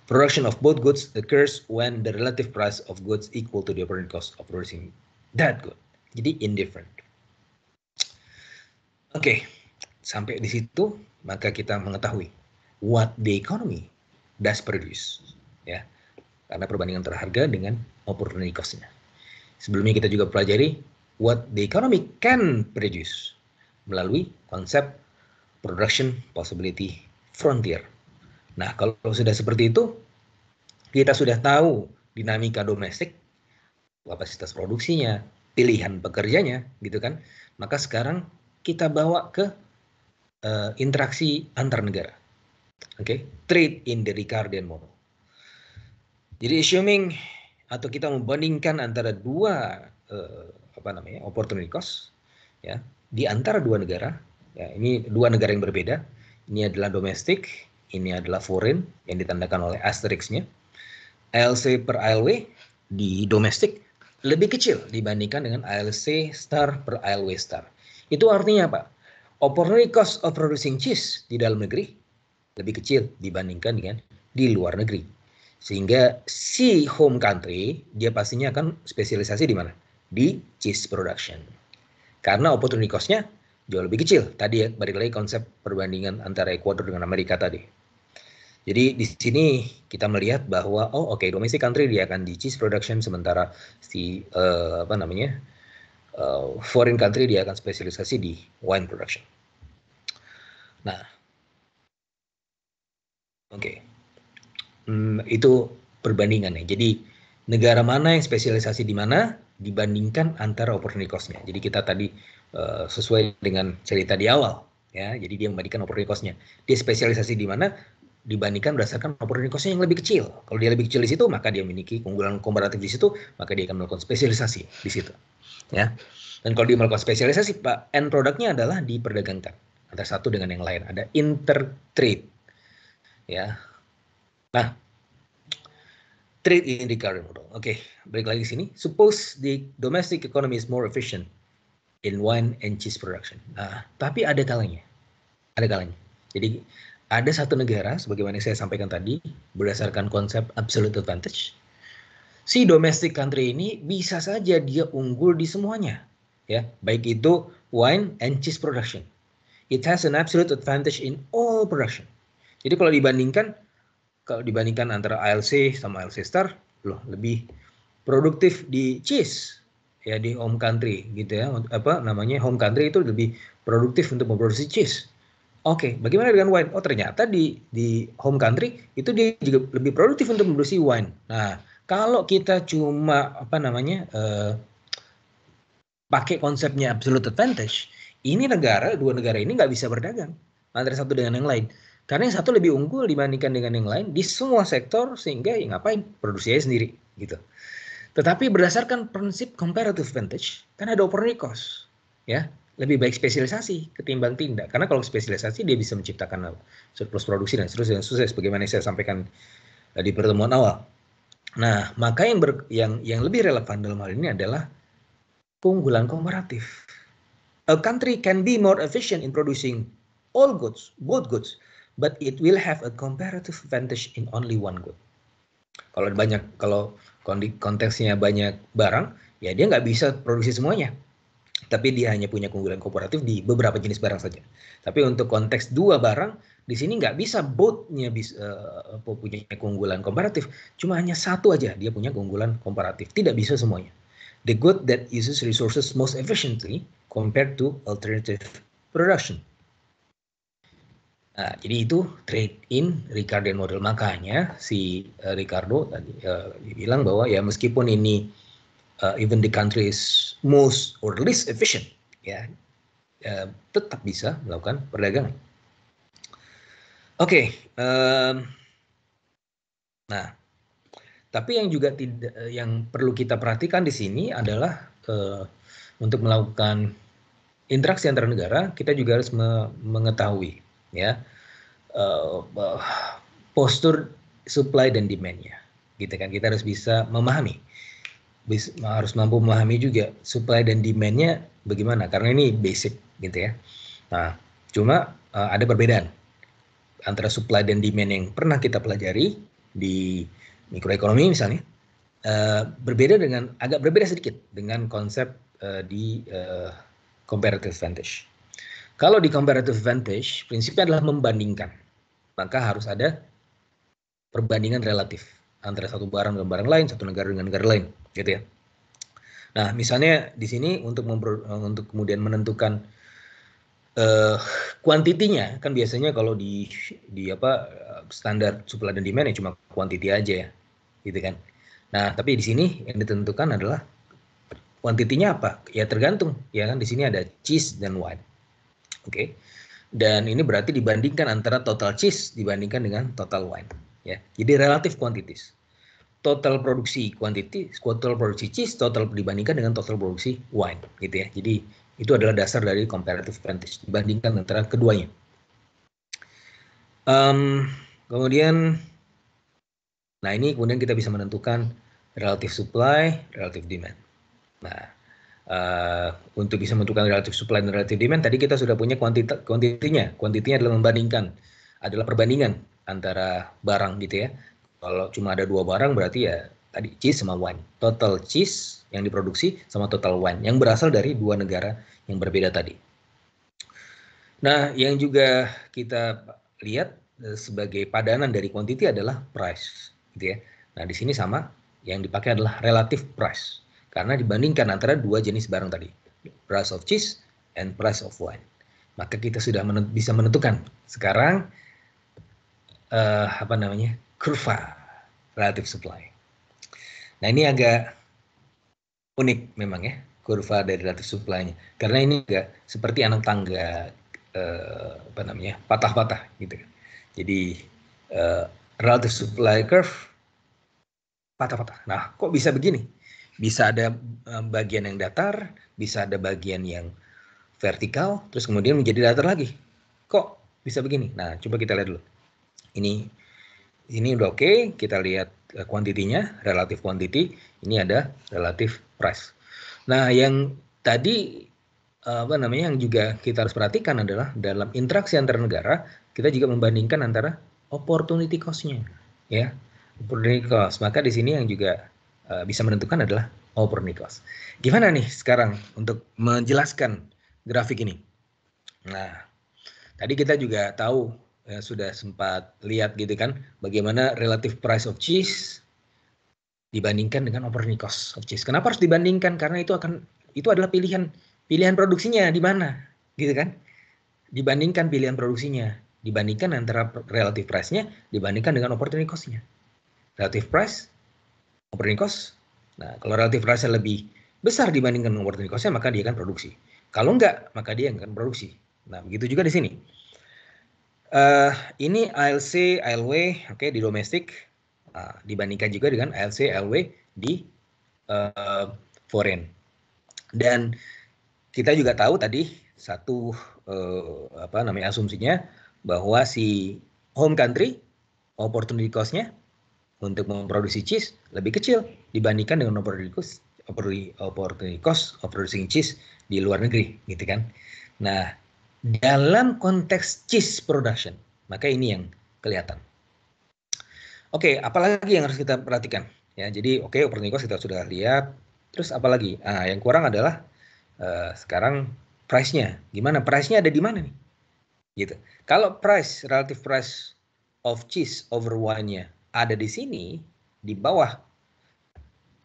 production of both goods occurs when the relative price of goods equal to the opportunity cost of producing that good. Jadi indifferent. Oke, sampai di situ maka kita mengetahui what the economy does produce, ya, karena perbandingan antara harga dengan opportunity cost-nya. Sebelumnya kita juga pelajari what the economy can produce melalui konsep production possibility frontier. Nah, kalau sudah seperti itu, kita sudah tahu dinamika domestik, kapasitas produksinya, pilihan pekerjanya, gitu kan? Maka sekarang kita bawa ke interaksi antar negara. Oke, trade in the Ricardian model. Jadi assuming atau kita membandingkan antara dua opportunity cost ya di antara dua negara. Ya, ini dua negara yang berbeda. Ini adalah domestik, ini adalah foreign yang ditandakan oleh asterisknya. ALC per ALW di domestik lebih kecil dibandingkan dengan ALC star per ALW star. Itu artinya apa? Opportunity cost of producing cheese di dalam negeri lebih kecil dibandingkan dengan di luar negeri. Sehingga si home country dia pastinya akan spesialisasi di mana? Di cheese production. Karena opportunity cost-nya jauh lebih kecil. Tadi ya, balik lagi konsep perbandingan antara Ekuador dengan Amerika tadi. Jadi di sini kita melihat bahwa domestic country dia akan di cheese production, sementara si foreign country dia akan spesialisasi di wine production. Nah, itu perbandingannya. Jadi negara mana yang spesialisasi di mana dibandingkan antara opportunity cost-nya. Jadi kita tadi sesuai dengan cerita di awal, ya. Jadi dia membandingkan opportunity cost-nya. Dia spesialisasi di mana dibandingkan berdasarkan opportunity cost-nya yang lebih kecil. Kalau dia lebih kecil di situ, maka dia memiliki keunggulan komparatif di situ, maka dia akan melakukan spesialisasi di situ, ya. Dan kalau dia melakukan spesialisasi, end product-nya adalah diperdagangkan antara satu dengan yang lain. Ada intertrade, ya. Nah, trade in Ricardian model. Oke, balik lagi sini. Suppose the domestic economy is more efficient in wine and cheese production. Nah, tapi ada kalanya. Ada kalanya. Jadi ada satu negara, sebagaimana saya sampaikan tadi, berdasarkan konsep absolute advantage, si domestic country ini bisa saja dia unggul di semuanya, ya, baik itu wine and cheese production. It has an absolute advantage in all production. Jadi kalau dibandingkan antara ALC sama ALC star, loh lebih produktif di cheese, ya, di home country gitu ya. Home country itu lebih produktif untuk memproduksi cheese. Oke, bagaimana dengan wine? Oh, ternyata di home country itu dia juga lebih produktif untuk memproduksi wine. Nah, kalau kita cuma pakai konsepnya absolute advantage, ini dua negara ini nggak bisa berdagang antara satu dengan yang lain. Karena yang satu lebih unggul dibandingkan dengan yang lain di semua sektor, sehingga ya ngapain, produksi aja sendiri gitu. Tetapi berdasarkan prinsip comparative advantage, kan ada opportunity cost, ya, lebih baik spesialisasi ketimbang tindak. Karena kalau spesialisasi dia bisa menciptakan surplus produksi dan seterusnya, sebagaimana saya sampaikan di pertemuan awal. Nah, maka yang lebih relevan dalam hal ini adalah keunggulan komparatif. A country can be more efficient in producing all goods, both goods, but it will have a comparative advantage in only one good. Kalau konteksnya banyak barang, ya dia nggak bisa produksi semuanya. Tapi dia hanya punya keunggulan komparatif di beberapa jenis barang saja. Tapi untuk konteks dua barang, di sini nggak bisa both-nya punya keunggulan komparatif. Cuma hanya satu aja dia punya keunggulan komparatif. Tidak bisa semuanya. The good that uses resources most efficiently compared to alternative production. Nah, jadi itu trade-in Ricardian model. Makanya si Ricardo tadi bilang bahwa ya meskipun ini even the country is most or least efficient, ya tetap bisa melakukan perdagangan. Oke, nah, tapi yang juga yang perlu kita perhatikan di sini adalah untuk melakukan interaksi antar negara, kita juga harus mengetahui ya postur supply dan demand-nya, gitu kan? Kita harus bisa memahami, harus mampu memahami juga supply dan demand-nya bagaimana, karena ini basic, gitu ya. Nah, cuma ada perbedaan antara supply dan demand yang pernah kita pelajari di mikroekonomi misalnya, agak berbeda sedikit dengan konsep di comparative advantage. Kalau di comparative advantage, prinsipnya adalah membandingkan. Maka harus ada perbandingan relatif antara satu barang dengan barang lain, satu negara dengan negara lain, gitu ya. Nah, misalnya di sini untuk kemudian menentukan kuantitinya, kan biasanya kalau di standar supply dan demand ya cuma quantity aja ya, gitu kan. Nah, tapi di sini yang ditentukan adalah kuantitinya apa? Ya tergantung, ya kan di sini ada cheese dan wine. Oke. Dan ini berarti dibandingkan antara total cheese dibandingkan dengan total wine, ya. Jadi relatif quantities. Total produksi cheese total dibandingkan dengan total produksi wine, gitu ya. Jadi itu adalah dasar dari comparative advantage, dibandingkan antara keduanya. Kemudian, nah ini kemudian kita bisa menentukan relative supply, relative demand. Nah, untuk bisa menentukan relative supply dan relative demand, tadi kita sudah punya kuantitinya. Kuantitinya adalah perbandingan antara barang, gitu ya. Kalau cuma ada dua barang berarti ya tadi cheese sama wine. Total cheese yang diproduksi sama total wine yang berasal dari dua negara yang berbeda tadi. Nah, yang juga kita lihat sebagai padanan dari quantity adalah price, gitu ya. Nah, di sini sama, yang dipakai adalah relative price. Karena dibandingkan antara dua jenis barang tadi, price of cheese and price of wine. Maka kita sudah bisa menentukan sekarang kurva relative supply. Nah, ini agak unik memang ya, kurva dari relative supply-nya. Karena ini agak seperti anak tangga patah-patah gitu. Jadi relative supply curve patah-patah. Nah, kok bisa begini? Bisa ada bagian yang datar, bisa ada bagian yang vertikal, terus kemudian menjadi datar lagi. Kok bisa begini? Nah, coba kita lihat dulu. Ini udah oke, kita lihat kuantitinya, relative quantity, ini ada relative price. Nah, yang tadi yang juga kita harus perhatikan adalah dalam interaksi antar negara, kita juga membandingkan antara opportunity cost-nya, ya. Opportunity cost. Maka di sini yang juga bisa menentukan adalah opportunity cost. Gimana nih sekarang untuk menjelaskan grafik ini? Nah, tadi kita juga tahu, ya, sudah sempat lihat gitu kan, bagaimana relative price of cheese dibandingkan dengan opportunity cost of cheese. Kenapa harus dibandingkan? Karena itu adalah pilihan produksinya di mana, gitu kan? Dibandingkan pilihan produksinya, dibandingkan antara relative price-nya dibandingkan dengan opportunity cost-nya. Relative price, opportunity cost. Nah, kalau relative price-nya lebih besar dibandingkan dengan opportunity cost-nya, maka dia akan produksi. Kalau enggak, maka dia akan produksi. Nah, begitu juga di sini. Ini ALC, ALW, oke, di domestik. Dibandingkan juga dengan ALC, ALW di foreign. Dan kita juga tahu tadi satu asumsinya bahwa si home country opportunity cost-nya untuk memproduksi cheese lebih kecil dibandingkan dengan opportunity opportunity cost of producing cheese di luar negeri, gitu kan. Nah, dalam konteks cheese production, maka ini yang kelihatan. Oke, apalagi yang harus kita perhatikan? Ya, jadi opportunity cost kita sudah lihat. Terus apalagi? Yang kurang adalah sekarang price-nya. Gimana? Price-nya ada di mana nih? Gitu. Kalau relative price of cheese over wine-nya ada di sini, di bawah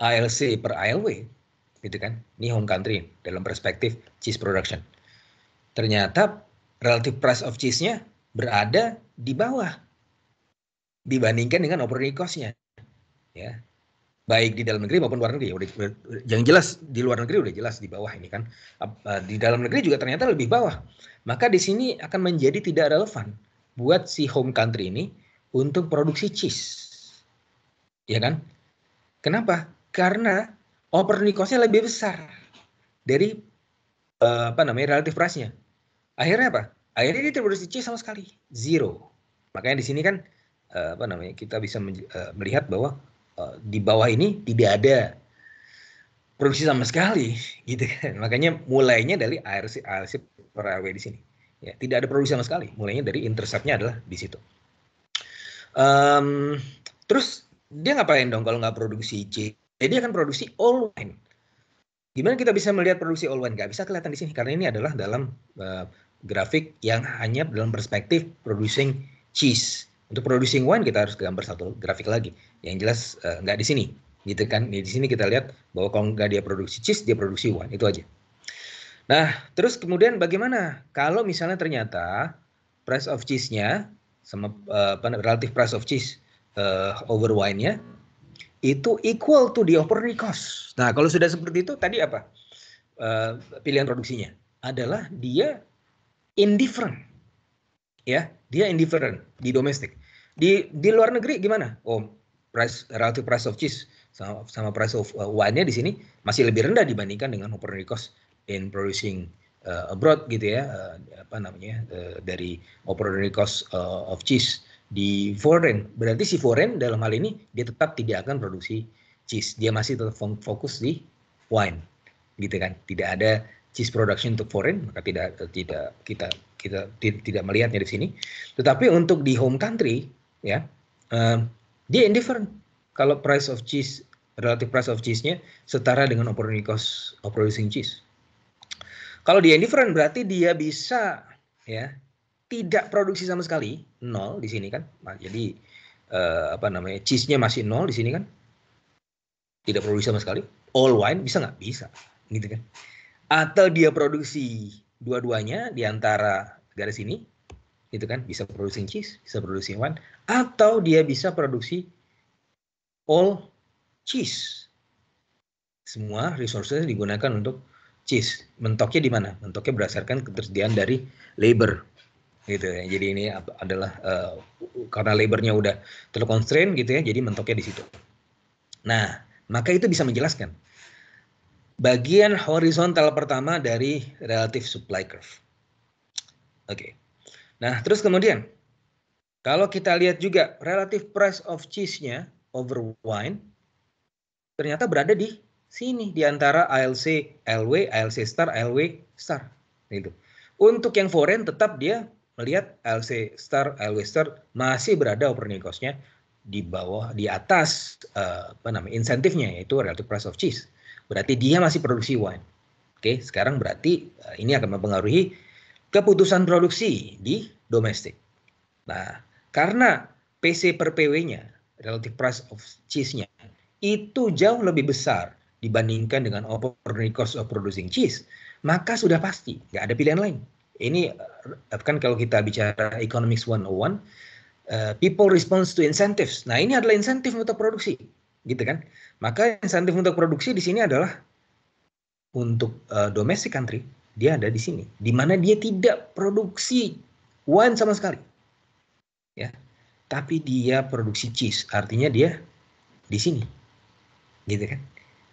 ALC per ALW, gitu kan? Ini home country dalam perspektif cheese production. Ternyata relative price of cheese-nya berada di bawah dibandingkan dengan operating cost-nya, ya. Baik di dalam negeri maupun luar negeri. Yang jelas di luar negeri udah jelas di bawah ini kan. Di dalam negeri juga ternyata lebih bawah. Maka di sini akan menjadi tidak relevan buat si home country ini untuk produksi cheese. Ya kan? Kenapa? Karena operating cost-nya lebih besar dari relative price-nya. Akhirnya apa? Akhirnya dia tidak produksi cheese sama sekali, zero. Makanya di sini kan kita bisa melihat bahwa di bawah ini tidak ada produksi sama sekali, gitu kan. Makanya mulainya dari ALC per AW di sini. Ya, tidak ada produksi sama sekali. Mulainya dari interceptnya adalah di situ. Terus dia ngapain dong kalau nggak produksi cheese? Jadi dia akan produksi all wine. Gimana kita bisa melihat produksi all wine? Nggak bisa kelihatan di sini karena ini adalah dalam grafik yang hanya dalam perspektif producing cheese. Untuk producing wine kita harus gambar satu grafik lagi. Yang jelas nggak di sini, gitu kan? Di sini kita lihat bahwa kalau nggak dia produksi cheese, dia produksi wine, itu aja. Nah, terus kemudian bagaimana kalau misalnya ternyata price of cheese-nya sama relative price of cheese over wine-nya itu equal to the opportunity cost. Nah, kalau sudah seperti itu tadi apa? Pilihan produksinya adalah dia indifferent. Ya, dia indifferent di domestik. Di luar negeri gimana? Relative price of cheese sama price of wine-nya di sini masih lebih rendah dibandingkan dengan opportunity cost in producing abroad, gitu ya. Dari opportunity cost of cheese di foreign. Berarti si foreign dalam hal ini dia tetap tidak akan produksi cheese. Dia masih tetap fokus di wine, gitu kan. Tidak ada cheese production untuk foreign, maka kita tidak melihatnya di sini. Tetapi untuk di home country, ya, dia indifferent kalau relative price of cheese-nya setara dengan opportunity cost of producing cheese. Kalau dia indifferent berarti dia bisa, ya, tidak produksi sama sekali, nol di sini kan. Jadi cheese-nya masih nol di sini kan. Tidak produksi sama sekali. All wine bisa nggak? Bisa, gitu kan. Atau dia produksi dua-duanya di antara garis ini, gitu kan, bisa produksi cheese, bisa produksi wine, atau dia bisa produksi all cheese. Semua resources digunakan untuk cheese. Mentoknya di mana? Mentoknya berdasarkan ketersediaan dari labor, gitu ya. Jadi ini adalah karena labornya udah terconstrain, gitu ya. Jadi mentoknya di situ. Nah, maka itu bisa menjelaskan bagian horizontal pertama dari relative supply curve. Oke. Nah, terus kemudian kalau kita lihat juga relative price of cheese-nya over wine ternyata berada di sini di antara ALC LW, ALC star, LW star, gitu. Untuk yang foreign tetap dia melihat ALC star, LW star masih berada operating cost-nya di bawah, di atas insentifnya, yaitu relative price of cheese. Berarti dia masih produksi wine. Oke, sekarang berarti ini akan mempengaruhi keputusan produksi di domestik. Nah, karena PC per PW-nya, relative price of cheese-nya, itu jauh lebih besar dibandingkan dengan opportunity cost of producing cheese, maka sudah pasti nggak ada pilihan lain. Ini kan kalau kita bicara economics 101, people response to incentives. Nah, ini adalah insentif untuk produksi, gitu kan? Maka insentif untuk produksi di sini adalah untuk domestic country, dia ada di sini, di mana dia tidak produksi wine sama sekali, ya, tapi dia produksi cheese, artinya dia di sini, gitu kan?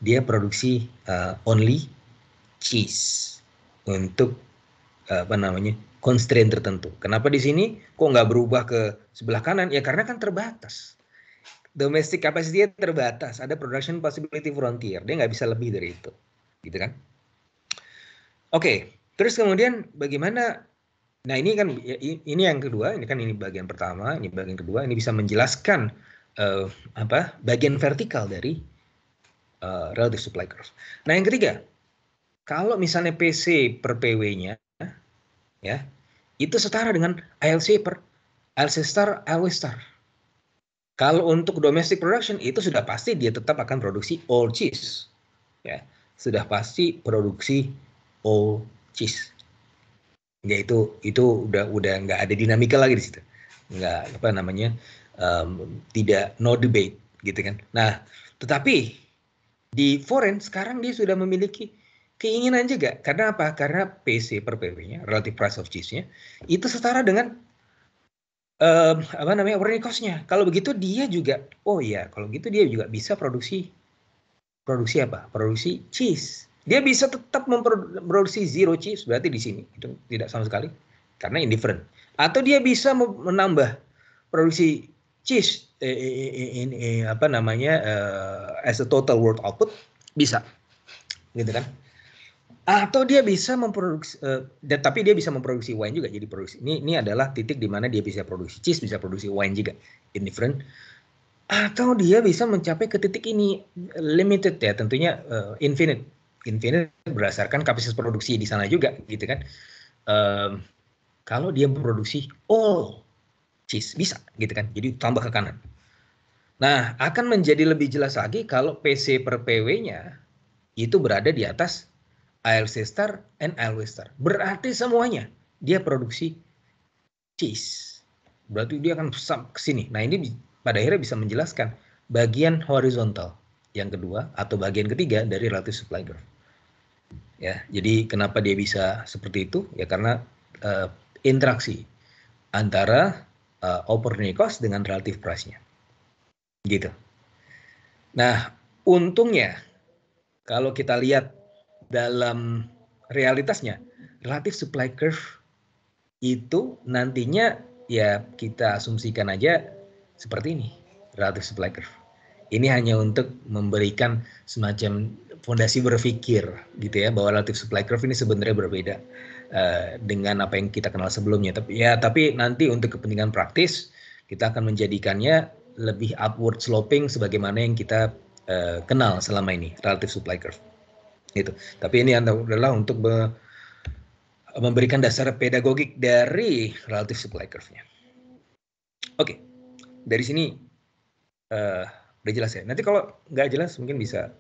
Dia produksi only cheese untuk constraint tertentu. Kenapa di sini kok nggak berubah ke sebelah kanan? Ya karena kan terbatas. domestic capacity terbatas, ada production possibility frontier, dia nggak bisa lebih dari itu, gitu kan? Oke, terus kemudian bagaimana? Nah ini kan ini yang kedua, ini bagian pertama, ini bagian kedua, ini bisa menjelaskan bagian vertikal dari relative supply curve. Nah yang ketiga, kalau misalnya PC per PW-nya, ya, itu setara dengan ALC per ALC star, ALW star. Kalau untuk domestic production itu sudah pasti dia tetap akan produksi all cheese, ya, sudah pasti produksi all cheese. Ya itu udah nggak ada dinamika lagi di situ, nggak apa namanya, tidak no debate gitu kan. Nah tetapi di foreign sekarang dia sudah memiliki keinginan juga. Karena apa? Karena PC per PW-nya, relative price of cheese-nya, itu setara dengan apa namanya, operating cost-nya. Kalau begitu dia juga, oh iya, kalau gitu dia juga bisa produksi apa? Produksi cheese. Dia bisa tetap memproduksi zero cheese, berarti di sini itu tidak sama sekali, karena indifferent. Atau dia bisa menambah produksi cheese apa namanya, as a total world output, bisa, gitu kan? Atau dia bisa memproduksi, tapi dia bisa memproduksi wine juga. Jadi produksi ini adalah titik di mana dia bisa produksi cheese, bisa produksi wine juga, indifferent. Atau dia bisa mencapai ke titik ini, limited ya, tentunya infinite berdasarkan kapasitas produksi di sana juga, gitu kan. Kalau dia memproduksi all cheese bisa, gitu kan. Jadi tambah ke kanan. Nah, akan menjadi lebih jelas lagi kalau PC per PW-nya itu berada di atas ALC star and ALW star. Berarti semuanya dia produksi cheese. Berarti dia akan ke sini. Nah, ini pada akhirnya bisa menjelaskan bagian horizontal yang kedua atau bagian ketiga dari relative supply curve. Ya, jadi kenapa dia bisa seperti itu? Ya karena interaksi antara opportunity cost dengan relative price-nya. Gitu. Nah, untungnya kalau kita lihat dalam realitasnya, relative supply curve itu nantinya ya kita asumsikan aja seperti ini, relative supply curve. Ini hanya untuk memberikan semacam fondasi berpikir gitu ya, bahwa relative supply curve ini sebenarnya berbeda dengan apa yang kita kenal sebelumnya. Tapi nanti untuk kepentingan praktis kita akan menjadikannya lebih upward sloping sebagaimana yang kita kenal selama ini, relative supply curve. Gitu. Tapi ini adalah untuk memberikan dasar pedagogik dari relative supply curve-nya. Oke, dari sini udah jelas ya. Nanti kalau nggak jelas mungkin bisa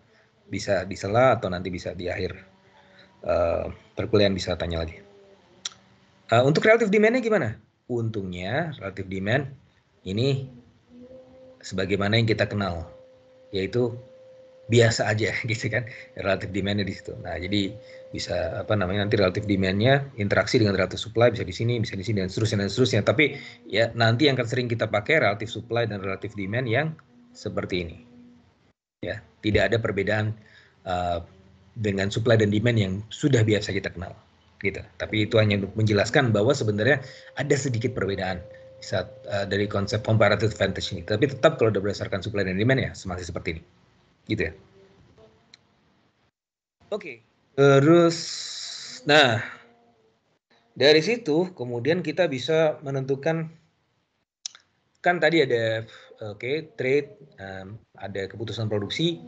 disela atau nanti bisa di akhir perkuliahan bisa tanya lagi. Untuk relative demand-nya gimana? Untungnya relative demand ini sebagaimana yang kita kenal, yaitu biasa aja gitu kan, relative demand-nya di situ. Nah, jadi bisa apa namanya, nanti relative demand-nya interaksi dengan relative supply bisa di sini dan seterusnya. Tapi ya nanti yang akan sering kita pakai relative supply dan relative demand yang seperti ini. Ya, tidak ada perbedaan dengan supply dan demand yang sudah biasa kita kenal gitu. Tapi itu hanya untuk menjelaskan bahwa sebenarnya ada sedikit perbedaan saat dari konsep comparative advantage ini. Tapi tetap kalau berdasarkan supply dan demand ya masih seperti ini. Gitu ya. Oke. Terus nah, dari situ kemudian kita bisa menentukan, kan tadi ada trade, ada keputusan produksi,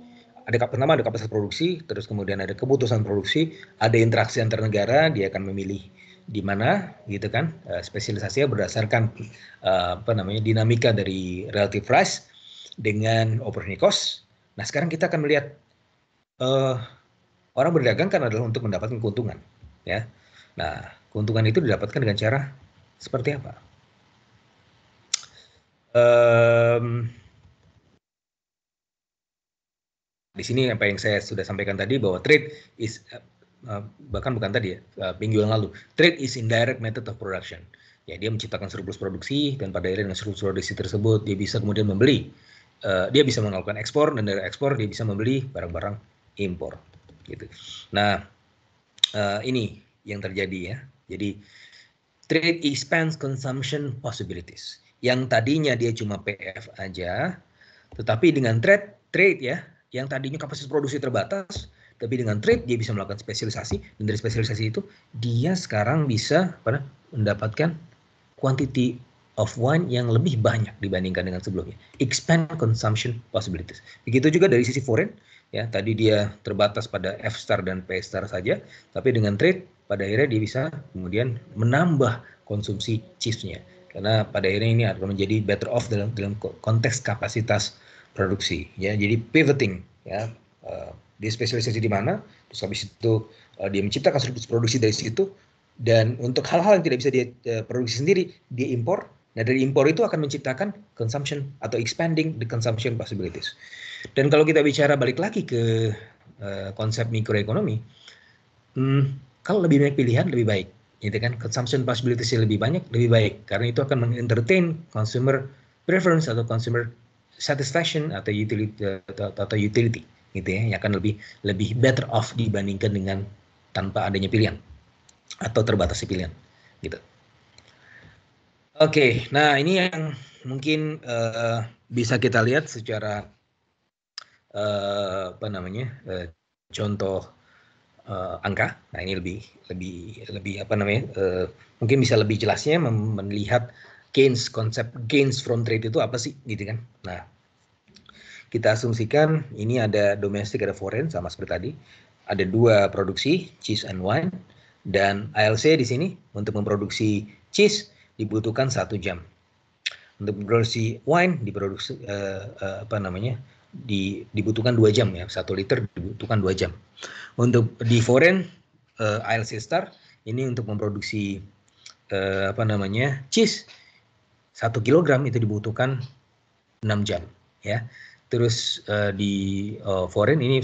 pertama ada kapasitas produksi, terus kemudian ada keputusan produksi, ada interaksi antar negara, dia akan memilih di mana gitu kan, spesialisasinya berdasarkan dinamika dari relative price dengan opportunity cost. Nah, sekarang kita akan melihat orang berdagang kan adalah untuk mendapatkan keuntungan, ya. Nah, keuntungan itu didapatkan dengan cara seperti apa? Di sini apa yang saya sudah sampaikan tadi, bahwa trade is bahkan bukan tadi ya, minggu yang lalu, trade is indirect method of production. Ya, dia menciptakan surplus produksi dan pada akhirnya dengan surplus produksi tersebut dia bisa kemudian membeli, dia bisa melakukan ekspor, dan dari ekspor dia bisa membeli barang-barang impor gitu. Nah, ini yang terjadi ya. Jadi trade expands consumption possibilities. Yang tadinya dia cuma PF aja, Tetapi dengan trade ya, yang tadinya kapasitas produksi terbatas, tapi dengan trade dia bisa melakukan spesialisasi, dan dari spesialisasi itu dia sekarang bisa mendapatkan quantity of wine yang lebih banyak dibandingkan dengan sebelumnya. Expand consumption possibilities. Begitu juga dari sisi foreign, ya tadi dia terbatas pada F star dan P star saja, tapi dengan trade pada akhirnya dia bisa kemudian menambah konsumsi cheese-nya. Karena pada akhirnya ini akan menjadi better off dalam konteks kapasitas produksi. Ya, jadi pivoting, ya dia spesialisasi di mana, terus habis itu dia menciptakan struktur produksi dari situ, dan untuk hal-hal yang tidak bisa dia produksi sendiri, dia impor. Nah, dari impor itu akan menciptakan consumption atau expanding the consumption possibilities. Dan kalau kita bicara balik lagi ke konsep mikroekonomi, kalau lebih banyak pilihan lebih baik, gitu kan? Consumption possibilities lebih banyak lebih baik, karena itu akan mengentertain consumer preference atau consumer satisfaction atau utility, gitu ya, yang akan lebih better off dibandingkan dengan tanpa adanya pilihan atau terbatasnya pilihan, gitu. Oke, nah ini yang mungkin bisa kita lihat secara contoh angka. Nah ini lebih mungkin bisa lebih jelasnya melihat konsep gains from trade itu apa sih, gitu kan? Nah, kita asumsikan ini ada domestik, ada foreign, sama seperti tadi. Ada dua produksi, cheese and wine, dan ALC di sini untuk memproduksi cheese dibutuhkan 1 jam. Untuk memproduksi wine dibutuhkan 2 jam ya, 1 liter dibutuhkan 2 jam. Untuk di foreign ALC Star ini untuk memproduksi cheese 1 kilogram itu dibutuhkan 6 jam ya. Terus di foreign ini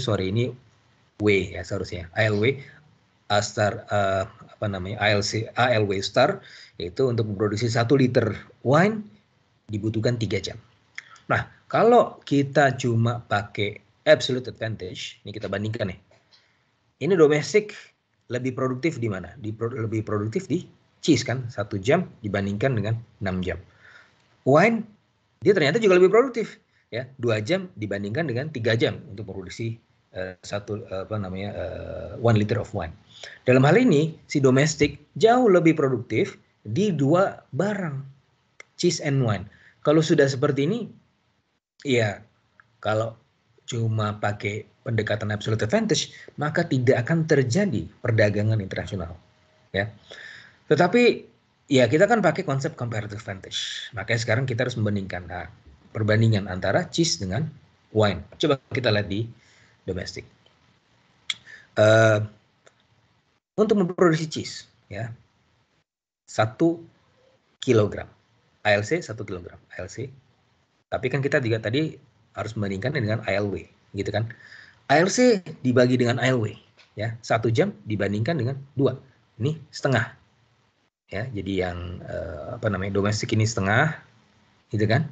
W ya seharusnya, ALW Star ALW Star, yaitu untuk memproduksi 1 liter wine dibutuhkan 3 jam. Nah, kalau kita cuma pakai absolute advantage, ini kita bandingkan nih. Ini domestik lebih produktif di mana? Lebih produktif di cheese kan, 1 jam dibandingkan dengan 6 jam. Wine dia ternyata juga lebih produktif ya, 2 jam dibandingkan dengan 3 jam untuk produksi 1 liter of wine. Dalam hal ini si domestik jauh lebih produktif di 2 barang, cheese and wine. Kalau sudah seperti ini, ya kalau cuma pakai pendekatan absolute advantage, maka tidak akan terjadi perdagangan internasional, ya. Tetapi ya kita kan pakai konsep comparative advantage. Makanya sekarang kita harus membandingkan perbandingan antara cheese dengan wine. Coba kita lihat di domestik. Untuk memproduksi cheese, ya 1 kilogram ALC 1 kilogram ALC. Tapi kan kita juga tadi harus membandingkan dengan ALW, gitu kan? ALC dibagi dengan ALW, ya 1 jam dibandingkan dengan 2, ini setengah, ya. Jadi yang domestik ini setengah, gitu kan?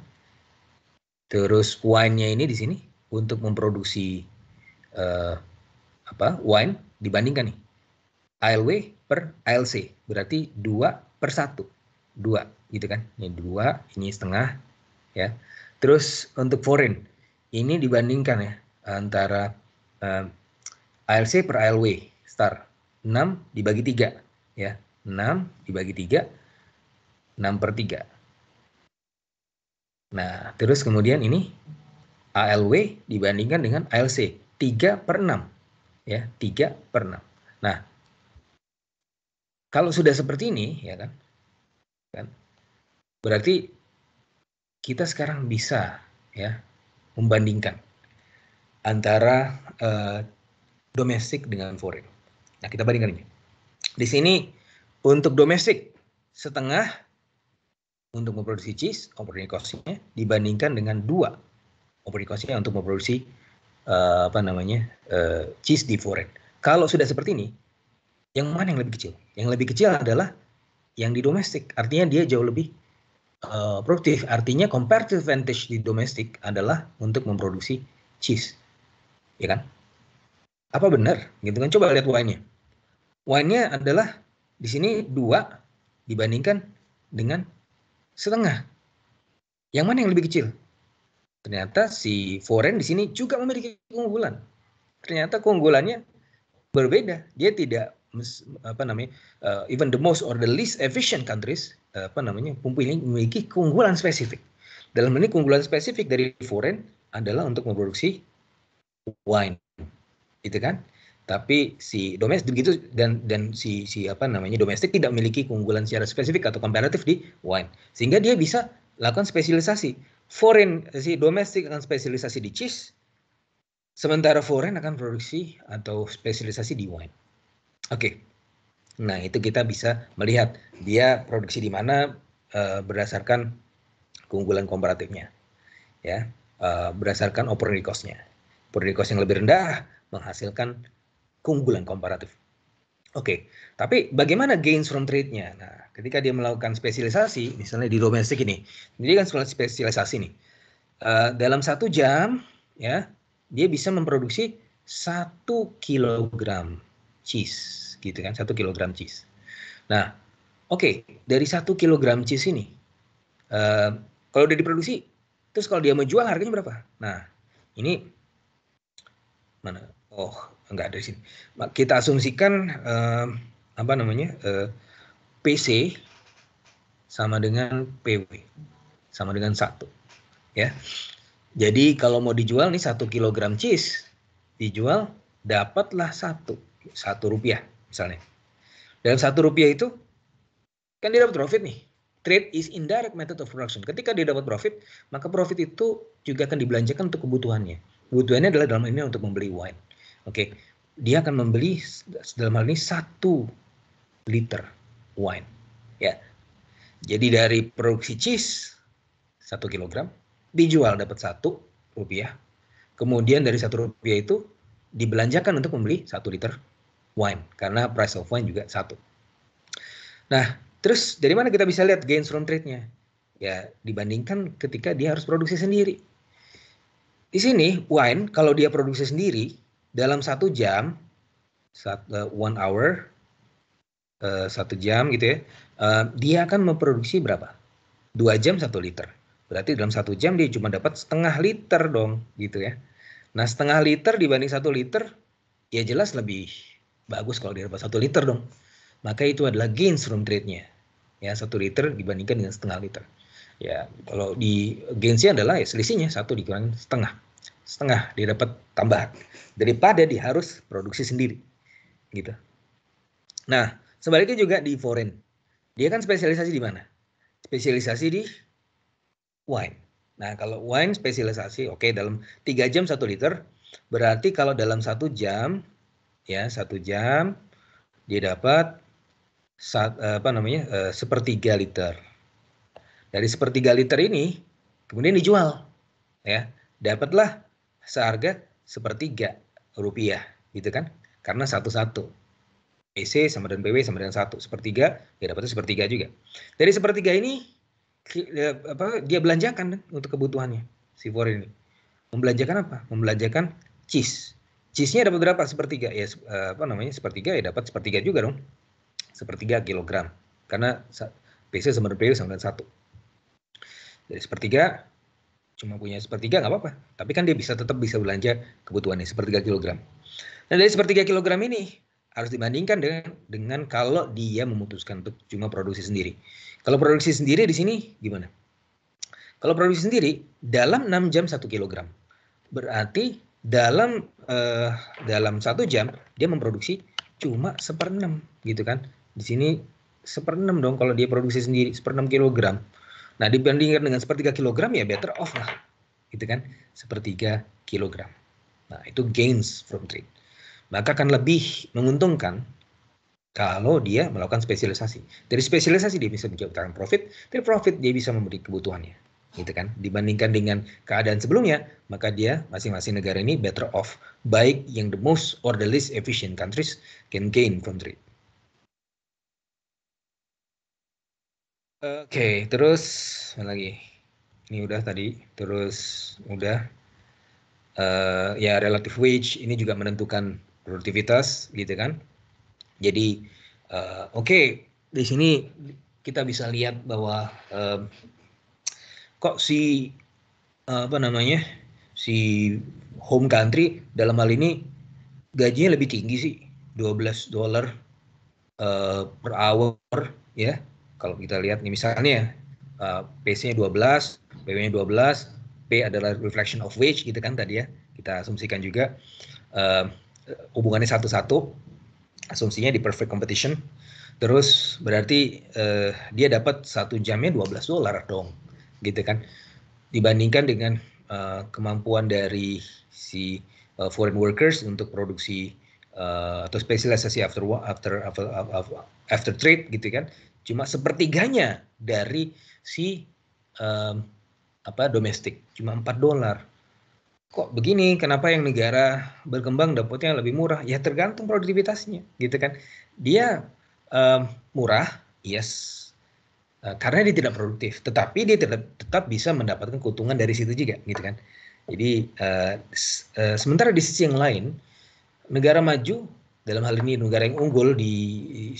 Terus wine-nya ini di sini untuk memproduksi wine dibandingkan nih ALW per ALC, berarti 2/1, 2, gitu kan? Ini 2, ini setengah, ya. Terus untuk foreign ini dibandingkan ya antara ALC per ALW Star 6 dibagi 3 ya, 6 dibagi 3 6/3. Nah, terus kemudian ini ALW dibandingkan dengan ALC 3/6 ya, 3/6. Nah, kalau sudah seperti ini ya kan berarti kita sekarang bisa ya membandingkan antara domestik dengan foreign. Nah, kita bandingkan ini. Di sini untuk domestik setengah untuk memproduksi cheese, operating cost-nya dibandingkan dengan 2 operating cost-nya untuk memproduksi cheese di foreign. Kalau sudah seperti ini, yang mana yang lebih kecil? Yang lebih kecil adalah yang di domestik. Artinya dia jauh lebih produktif. Artinya comparative advantage di domestik adalah untuk memproduksi cheese, ya kan? Apa benar? Gitu kan? Coba lihat wine-nya. Wine-nya adalah di sini 2 dibandingkan dengan setengah. Yang mana yang lebih kecil? Ternyata si foreign di sini juga memiliki keunggulan. Ternyata keunggulannya berbeda. Dia tidak even the most or the least efficient countries memiliki keunggulan spesifik. Dalam ini keunggulan spesifik dari foreign adalah untuk memproduksi wine, gitu kan? Tapi si domestik begitu dan si domestik tidak memiliki keunggulan secara spesifik atau komparatif di wine, sehingga dia bisa lakukan spesialisasi. Foreign si domestik akan spesialisasi di cheese, sementara foreign akan produksi atau spesialisasi di wine. Oke. Nah, itu kita bisa melihat dia produksi di mana berdasarkan keunggulan komparatifnya. Ya, berdasarkan opportunity cost-nya. Opportunity cost yang lebih rendah menghasilkan keunggulan komparatif. Oke, tapi bagaimana gains from trade-nya? Nah, ketika dia melakukan spesialisasi, misalnya di domestik ini, dia kan spesialisasi nih. Dalam 1 jam, ya, dia bisa memproduksi 1 kilogram cheese, gitu kan, 1 kilogram cheese. Nah, oke, dari 1 kilogram cheese ini, kalau udah diproduksi, terus kalau dia mau jual harganya berapa? Nah, ini mana? Oh, enggak ada di sini. Kita asumsikan PC sama dengan PW sama dengan 1, ya. Jadi kalau mau dijual nih 1 kilogram cheese dijual dapatlah 1 rupiah misalnya. Dalam 1 rupiah itu kan dia dapat profit nih. Trade is indirect method of production. Ketika dia dapat profit, maka profit itu juga akan dibelanjakan untuk kebutuhannya. Kebutuhannya adalah dalam hal ini untuk membeli wine. Oke, dia akan membeli dalam hal ini 1 liter wine. Ya, jadi dari produksi cheese 1 kilogram dijual dapat 1 rupiah. Kemudian dari 1 rupiah itu dibelanjakan untuk membeli 1 liter wine karena price of wine juga 1. Nah, terus dari mana kita bisa lihat gains from trade-nya? Ya, dibandingkan ketika dia harus produksi sendiri. Di sini wine kalau dia produksi sendiri dalam 1 jam, 1 hour, 1 jam gitu ya, dia akan memproduksi berapa? 2 jam 1 liter. Berarti dalam 1 jam dia cuma dapat setengah liter dong, gitu ya. Nah, setengah liter dibanding 1 liter, ya jelas lebih bagus kalau dia dapat 1 liter dong. Maka itu adalah gains from trade-nya. Ya, 1 liter dibandingkan dengan setengah liter. Ya, kalau di gainsnya adalah ya selisihnya 1 dikurangin setengah. Setengah dia dapat tambahan daripada dia harus produksi sendiri. Gitu. Nah, sebaliknya juga di foreign. Dia kan spesialisasi di mana? Spesialisasi di wine. Nah, kalau wine spesialisasi, oke, dalam 3 jam 1 liter, berarti kalau dalam 1 jam, ya 1 jam, dia dapat 1/3 liter. Dari 1/3 liter ini, kemudian dijual, ya, dapatlah seharga 1/3 rupiah, gitu kan? Karena 1/1. PC sama dengan PW sama dengan 1. 1/3, ya dapatnya 1/3 juga. Dari 1/3 ini, dia belanjakan untuk kebutuhannya si foreign ini. Membelanjakan apa? Membelanjakan cheese. Cheese-nya dapat berapa? 1/3 ya, 1/3 ya dapat 1/3 juga dong. 1/3 kilogram. Karena PC sama dengan PW sama dengan 1. Dari 1/3 cuma punya 1/3 nggak apa-apa. Tapi kan dia tetap bisa belanja kebutuhannya 1/3 kilogram. Nah, dari 1/3 kilogram ini harus dibandingkan dengan kalau dia memutuskan untuk cuma produksi sendiri. Kalau produksi sendiri di sini gimana? Kalau produksi sendiri dalam 6 jam 1 kilogram. Berarti dalam 1 jam dia memproduksi cuma 1/6 gitu kan. Di sini 1/6 dong kalau dia produksi sendiri 1/6 kilogram. Nah, dibandingkan dengan 1/3 kilogram ya better off lah. Gitu kan, 1/3 kilogram. Nah, itu gains from trade. Maka akan lebih menguntungkan kalau dia melakukan spesialisasi. Dari spesialisasi dia bisa menciptakan profit, dari profit dia bisa memberi kebutuhannya. Gitu kan. Dibandingkan dengan keadaan sebelumnya, maka dia masing-masing negara ini better off. Baik yang the most or the least efficient countries can gain from trade. Oke, terus lagi. Ini udah tadi, terus udah ya relative wage ini juga menentukan produktivitas gitu kan. Jadi oke, di sini kita bisa lihat bahwa kok si apa namanya, si home country dalam hal ini gajinya lebih tinggi sih, $12 per hour ya. Kalau kita lihat nih misalnya PC-nya 12, PW-nya 12, P adalah reflection of wage gitu kan tadi ya. Kita asumsikan juga uh, hubungannya satu-satu, asumsinya di perfect competition. Terus berarti dia dapat 1 jamnya $12 dong, gitu kan. Dibandingkan dengan kemampuan dari si foreign workers untuk produksi atau spesialisasi after trade gitu kan, cuma sepertiganya dari si um, domestik, cuma $4. Kok begini? Kenapa yang negara berkembang dapatnya lebih murah? Ya tergantung produktivitasnya, gitu kan. Dia murah, yes, karena dia tidak produktif, tetapi dia tetap bisa mendapatkan keuntungan dari situ juga, gitu kan. Jadi sementara di sisi yang lain, negara maju dalam hal ini negara yang unggul di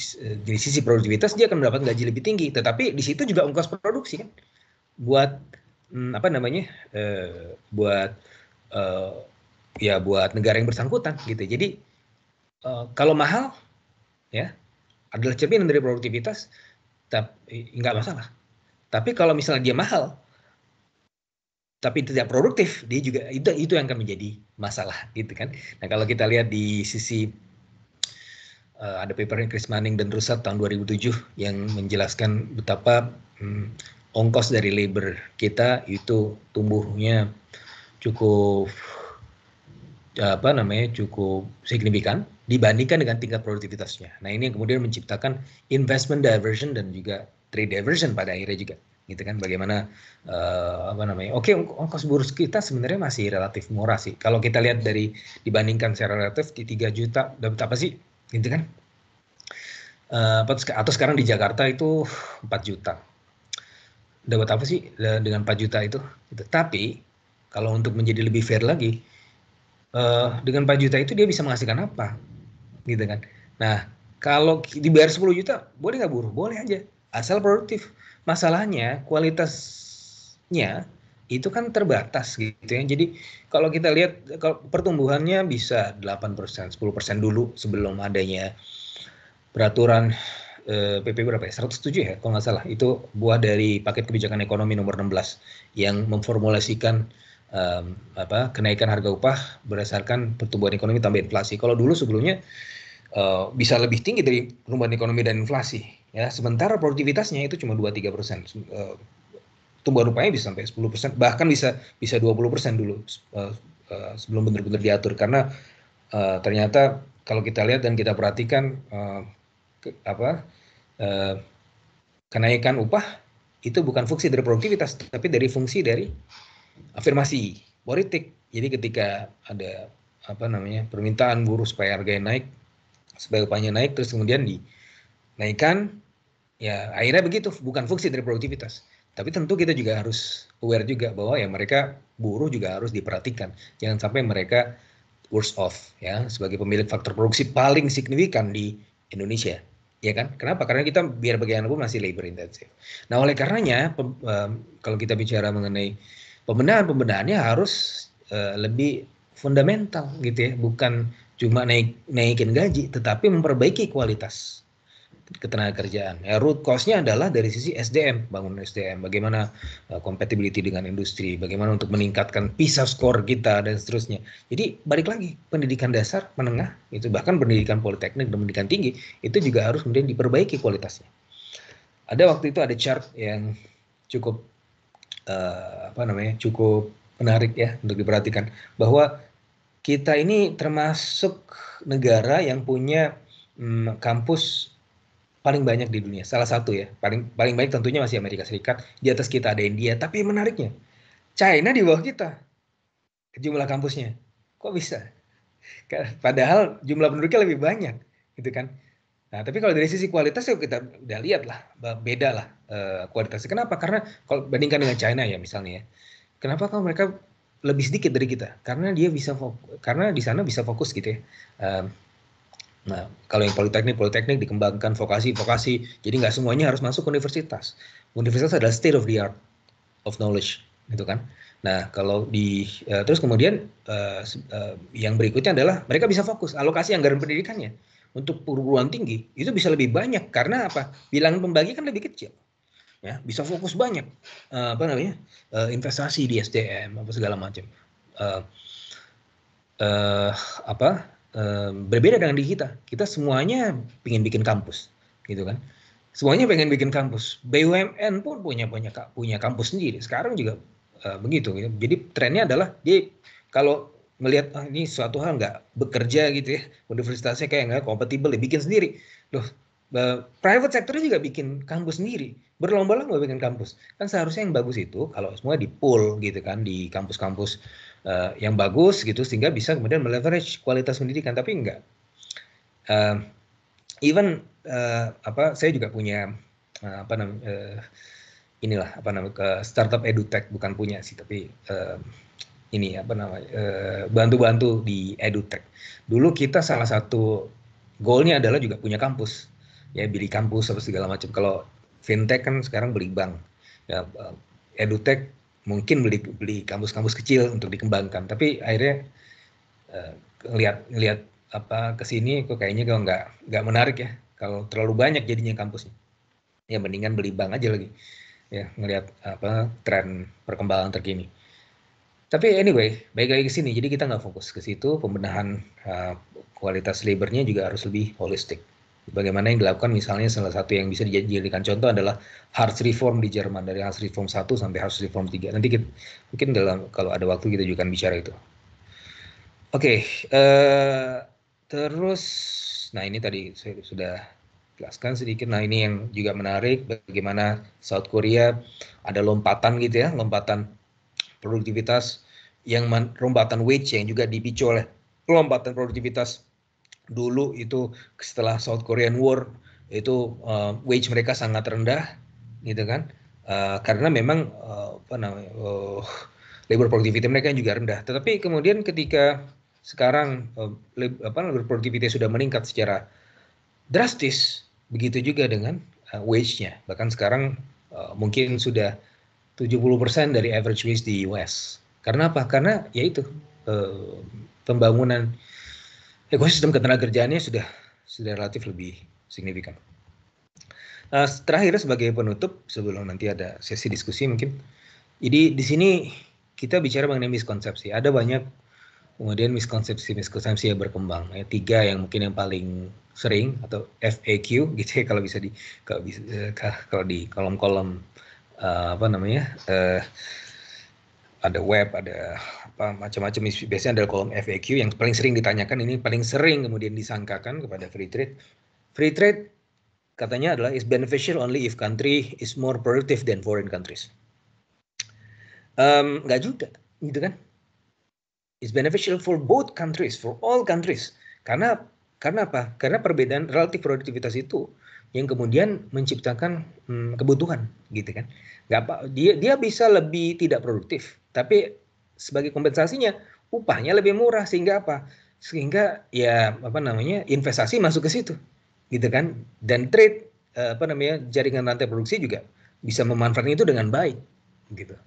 sisi produktivitas dia akan mendapat gaji lebih tinggi, tetapi di situ juga ongkos produksi kan, buat apa namanya, buat uh, ya buat negara yang bersangkutan gitu. Jadi kalau mahal ya adalah cerminan dari produktivitas, tapi nggak masalah. Tapi kalau misalnya dia mahal tapi tidak produktif, dia juga itu yang akan menjadi masalah gitu kan. Nah kalau kita lihat di sisi ada papernya Chris Manning dan Russell tahun 2007 yang menjelaskan betapa ongkos dari labor kita itu tumbuhnya cukup cukup signifikan dibandingkan dengan tingkat produktivitasnya. Nah ini yang kemudian menciptakan investment diversion dan juga trade diversion pada akhirnya juga, gitu kan. Bagaimana ongkos buruh kita sebenarnya masih relatif murah sih. Kalau kita lihat dari dibandingkan secara relatif di 3 juta dapat apa sih, gitu kan? Atau sekarang di Jakarta itu 4 juta. Dapat apa sih dengan 4 juta itu? Gitu. Tapi kalau untuk menjadi lebih fair lagi, dengan 4 juta itu dia bisa menghasilkan apa, gitu kan. Nah kalau dibayar 10 juta boleh nggak buruh? Boleh aja asal produktif. Masalahnya kualitasnya itu kan terbatas gitu ya. Jadi kalau kita lihat kalau pertumbuhannya bisa 8%, 10% dulu sebelum adanya peraturan PP berapa ya? 107 ya kalau nggak salah. Itu buah dari paket kebijakan ekonomi nomor 16 yang memformulasikan kenaikan harga upah berdasarkan pertumbuhan ekonomi tambah inflasi. Kalau dulu sebelumnya bisa lebih tinggi dari pertumbuhan ekonomi dan inflasi ya. Sementara produktivitasnya itu cuma 2-3%. Tumbuhan upahnya bisa sampai 10%, bahkan bisa 20% dulu sebelum benar-benar diatur, karena ternyata kalau kita lihat dan kita perhatikan kenaikan upah itu bukan fungsi dari produktivitas, tapi dari fungsi dari afirmasi politik. Jadi ketika ada permintaan buruh supaya harganya naik, supaya upahnya naik, terus kemudian dinaikkan, ya akhirnya begitu, bukan fungsi dari produktivitas. Tapi tentu kita juga harus aware juga bahwa ya mereka buruh juga harus diperhatikan. Jangan sampai mereka worse off ya sebagai pemilik faktor produksi paling signifikan di Indonesia. Ya kan? Kenapa? Karena kita biar bagaimanapun masih labor intensive. Nah, oleh karenanya kalau kita bicara mengenai pembenahannya harus lebih fundamental gitu ya, bukan cuma naikin gaji, tetapi memperbaiki kualitas ketenagakerjaan. Ya, root cause-nya adalah dari sisi SDM, bangun SDM, bagaimana compatibility dengan industri, bagaimana untuk meningkatkan PISA score kita dan seterusnya. Jadi balik lagi, pendidikan dasar, menengah, itu bahkan pendidikan politeknik dan pendidikan tinggi itu juga harus kemudian diperbaiki kualitasnya. Ada waktu itu ada chart yang cukup cukup menarik ya untuk diperhatikan, bahwa kita ini termasuk negara yang punya kampus paling banyak di dunia, salah satu ya, paling banyak tentunya masih Amerika Serikat, di atas kita ada India, tapi menariknya China di bawah kita jumlah kampusnya. Kok bisa? Padahal jumlah penduduknya lebih banyak, gitu kan. Nah, tapi kalau dari sisi kualitas ya kita udah lihat lah, beda lah kualitasnya. Kenapa? Karena kalau bandingkan dengan China ya misalnya ya, kenapa kalau mereka lebih sedikit dari kita? Karena dia bisa karena di sana bisa fokus gitu ya. Nah, kalau yang politeknik dikembangkan vokasi, jadi nggak semuanya harus masuk universitas. Universitas adalah state of the art of knowledge. gitu kan. Nah, kalau terus kemudian yang berikutnya adalah mereka bisa fokus alokasi anggaran pendidikannya untuk perguruan tinggi itu bisa lebih banyak karena apa? Bilangan pembagi kan lebih kecil, ya bisa fokus banyak apa namanya investasi di SDM apa segala macam. Uh, apa berbeda dengan di kita semuanya pengen bikin kampus, gitu kan? Semuanya pengen bikin kampus. BUMN pun punya kampus sendiri. Sekarang juga begitu. Ya. Jadi trennya adalah dia kalau melihat ini suatu hal nggak bekerja gitu ya, universitasnya kayak nggak kompatibel, ya bikin sendiri. Loh, private sectornya juga bikin kampus sendiri, berlomba-lomba bikin kampus. Kan seharusnya yang bagus itu kalau semua di pool gitu kan di kampus-kampus yang bagus gitu sehingga bisa kemudian meleverage kualitas pendidikan. Tapi enggak. Even apa saya juga punya apa namanya inilah apa namanya startup edutech, bukan punya sih tapi ini apa namanya bantu-bantu di edutech. Dulu kita salah satu goalnya adalah juga punya kampus, ya beli kampus atau segala macam. Kalau fintech kan sekarang beli bank, ya edutech mungkin beli kampus-kampus kecil untuk dikembangkan. Tapi akhirnya ngelihat apa kesini kok kayaknya kalau nggak menarik ya kalau terlalu banyak jadinya kampusnya, ya mendingan beli bank aja lagi ya ngelihat apa tren perkembangan terkini. Tapi anyway baik lagi ke sini, jadi kita nggak fokus ke situ. Pembenahan kualitas labornya juga harus lebih holistik. Bagaimana yang dilakukan misalnya salah satu yang bisa dijadikan contoh adalah Hartz Reform di Jerman, dari Hartz Reform 1 sampai Hartz Reform 3. Nanti kita, mungkin kalau ada waktu kita juga akan bicara itu. Oke, terus, nah ini tadi saya sudah jelaskan sedikit. Nah ini yang juga menarik, bagaimana South Korea ada lompatan gitu ya, lompatan produktivitas, lompatan wage yang juga dipicu oleh lompatan produktivitas. Dulu itu setelah South Korean War itu wage mereka sangat rendah, gitu kan? Karena memang apa namanya labor productivity mereka juga rendah. Tetapi kemudian ketika sekarang labor productivity sudah meningkat secara drastis, begitu juga dengan wage-nya. Bahkan sekarang mungkin sudah 70% dari average wage di US. Karena apa? Karena yaitu pembangunan ekosistem ketenagakerjaannya sudah relatif lebih signifikan. Terakhir sebagai penutup sebelum nanti ada sesi diskusi mungkin. Jadi di sini kita bicara mengenai miskonsepsi. Ada banyak kemudian miskonsepsi yang berkembang. Ya, 3 yang mungkin yang paling sering atau FAQ gitu ya kalau bisa kalau di kolom-kolom apa namanya ada web, ada apa macam-macam, biasanya ada kolom FAQ yang paling sering ditanyakan, ini paling sering kemudian disangkakan kepada free trade. Free trade katanya adalah is beneficial only if country is more productive than foreign countries. Nggak juga, gitu kan? Is beneficial for both countries, for all countries. Karena apa? Karena perbedaan relatif produktivitas itu yang kemudian menciptakan kebutuhan, gitu kan? Dia bisa lebih tidak produktif, tapi sebagai kompensasinya upahnya lebih murah, sehingga apa? Sehingga ya apa namanya investasi masuk ke situ, gitu kan? Dan trade apa namanya jaringan rantai produksi juga bisa memanfaatkan itu dengan baik, gitu.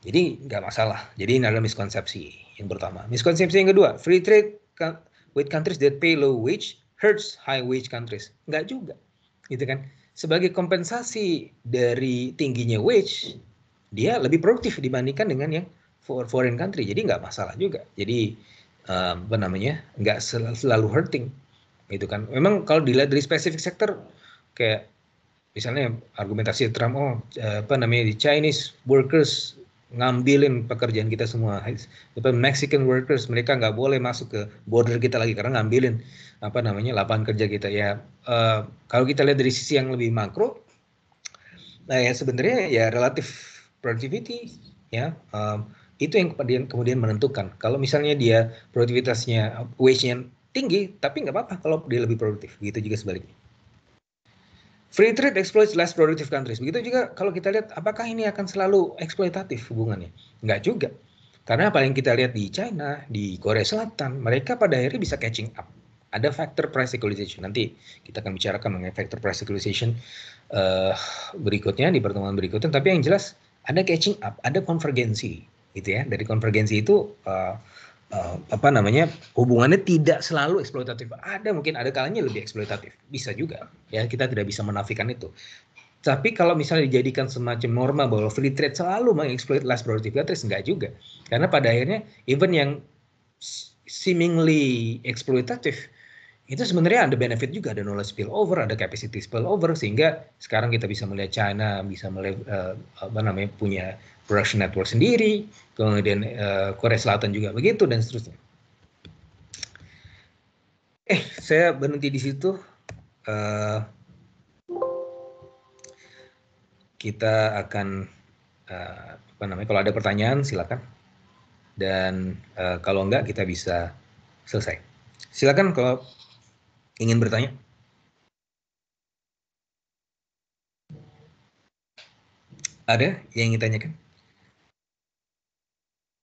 Jadi nggak masalah. Jadi ini adalah miskonsepsi yang pertama. Miskonsepsi yang kedua, free trade with countries that pay low wage hurts high wage countries. Nggak juga, gitu kan? Sebagai kompensasi dari tingginya wage, dia lebih produktif dibandingkan dengan yang foreign country. Jadi nggak masalah juga. Jadi apa namanya nggak selalu hurting, gitu kan? Memang kalau dilihat dari spesifik sektor, kayak misalnya argumentasi Trump, apa namanya di Chinese workers ngambilin pekerjaan kita semua, Mexican workers mereka nggak boleh masuk ke border kita lagi karena ngambilin apa namanya lapangan kerja kita. Ya kalau kita lihat dari sisi yang lebih makro, nah ya sebenarnya ya relatif productivity ya itu yang kemudian menentukan. Kalau misalnya dia produktivitasnya wage-nya tinggi, tapi nggak apa-apa kalau dia lebih produktif. Gitu juga sebaliknya. Free trade exploits less productive countries. Begitu juga kalau kita lihat apakah ini akan selalu eksploitatif hubungannya? Enggak juga. Karena apa yang kita lihat di China, di Korea Selatan, mereka pada akhirnya bisa catching up. Ada factor price equalization. Nanti kita akan bicarakan mengenai factor price equalization berikutnya di pertemuan berikutnya. Tapi yang jelas ada catching up, ada konvergensi, gitu ya. Dari konvergensi itu apa namanya, hubungannya tidak selalu eksploitatif. Mungkin ada kalanya lebih eksploitatif, bisa juga. Ya, kita tidak bisa menafikan itu. Tapi kalau misalnya dijadikan semacam norma bahwa free trade selalu mengeksploit less productive countries, enggak juga. Karena pada akhirnya even yang seemingly eksploitatif itu sebenarnya ada benefit juga, ada knowledge spillover, ada capacity spillover, sehingga sekarang kita bisa melihat China bisa melihat apa namanya, punya production network sendiri, kemudian Korea Selatan juga begitu, dan seterusnya. Saya berhenti di situ. Kita akan apa namanya, kalau ada pertanyaan silakan, dan kalau enggak kita bisa selesai. Silakan kalau ingin bertanya. Ada yang ingin tanyakan?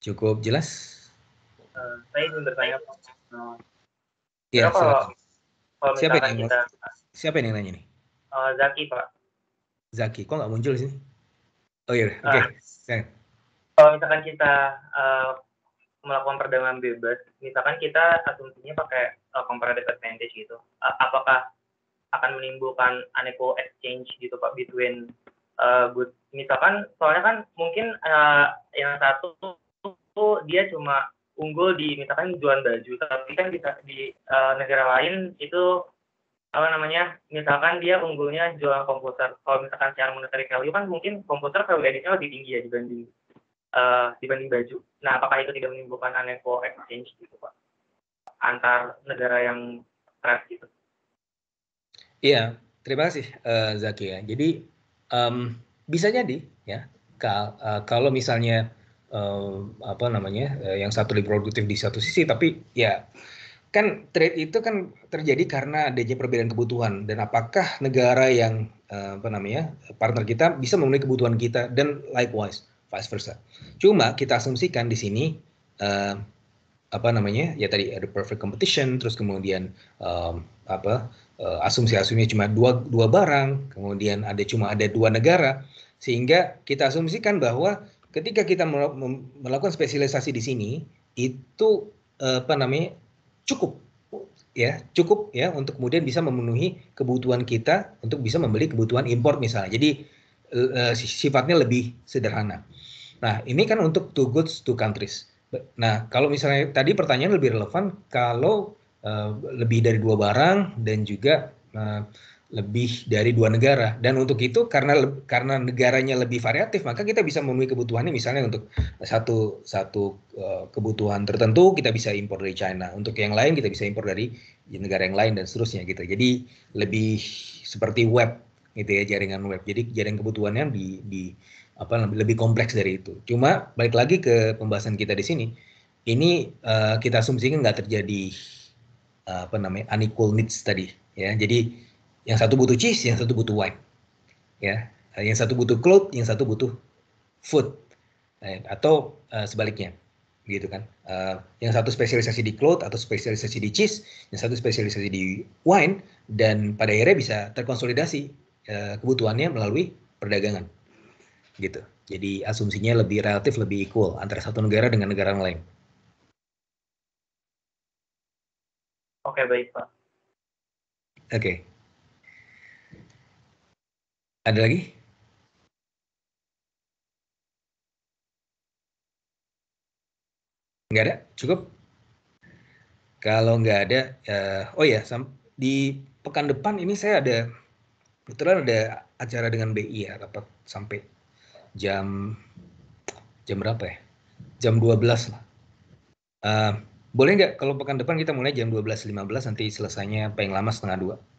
Cukup jelas? Saya ingin bertanya, Ya, silakan. kalau misalkan Siapa yang nanya nih? Zaki, Pak. Zaki, kok nggak muncul di sini? Oh iya, oke. Kalau misalkan kita melakukan perdagangan bebas, misalkan kita asumsinya pakai comparative advantage gitu, apakah akan menimbulkan unequal exchange gitu Pak, between goods? Misalkan soalnya kan mungkin yang satu tuh dia cuma unggul di misalkan jualan baju, tapi kan bisa di negara lain itu apa namanya, misalkan dia unggulnya jualan komputer. Kalau misalkan secara monetary value kan mungkin komputer value addition lebih tinggi ya dibanding baju. Nah, apakah itu tidak menimbulkan unequal exchange gitu Pak, antar negara yang trade gitu? Iya, terima kasih Zaki ya. Jadi bisa jadi ya, kalau misalnya apa namanya, yang satu lebih produktif di satu sisi, tapi ya kan trade itu kan terjadi karena adanya perbedaan kebutuhan, dan apakah negara yang apa namanya, partner kita bisa memenuhi kebutuhan kita, dan likewise vice versa. Cuma kita asumsikan di sini apa namanya, ya tadi ada perfect competition, terus kemudian apa, asumsi-asumsinya cuma dua barang, kemudian cuma ada dua negara, sehingga kita asumsikan bahwa ketika kita melakukan spesialisasi di sini itu apa namanya, cukup ya untuk kemudian bisa memenuhi kebutuhan kita untuk bisa membeli kebutuhan impor misalnya. Jadi sifatnya lebih sederhana. Nah, ini kan untuk two goods two countries. Nah, kalau misalnya tadi pertanyaan lebih relevan kalau lebih dari dua barang dan juga lebih dari dua negara. Dan untuk itu karena negaranya lebih variatif, maka kita bisa memenuhi kebutuhannya. Misalnya untuk satu kebutuhan tertentu kita bisa impor dari China. Untuk yang lain kita bisa impor dari negara yang lain dan seterusnya gitu. Jadi lebih seperti web gitu ya, jaringan web. Jadi jaringan kebutuhannya di apa lebih kompleks dari itu. Cuma balik lagi ke pembahasan kita di sini, ini kita asumsikan nggak terjadi apa namanya, unequal needs tadi ya. Jadi yang satu butuh cheese, yang satu butuh wine ya. Yang satu butuh cloth, yang satu butuh food, atau sebaliknya gitu kan. Yang satu spesialisasi di cloth atau spesialisasi di cheese, yang satu spesialisasi di wine, dan pada akhirnya bisa terkonsolidasi kebutuhannya melalui perdagangan gitu. Jadi asumsinya relatif lebih equal antara satu negara dengan negara lain. Oke, baik Pak. Oke. Ada lagi? Nggak ada? Cukup? Kalau nggak ada, oh ya, di pekan depan ini saya kebetulan ada acara dengan BI ya, rapat sampai jam berapa ya? Jam 12 lah. Boleh nggak kalau pekan depan kita mulai jam 12.15, nanti selesainya paling lama setengah 2?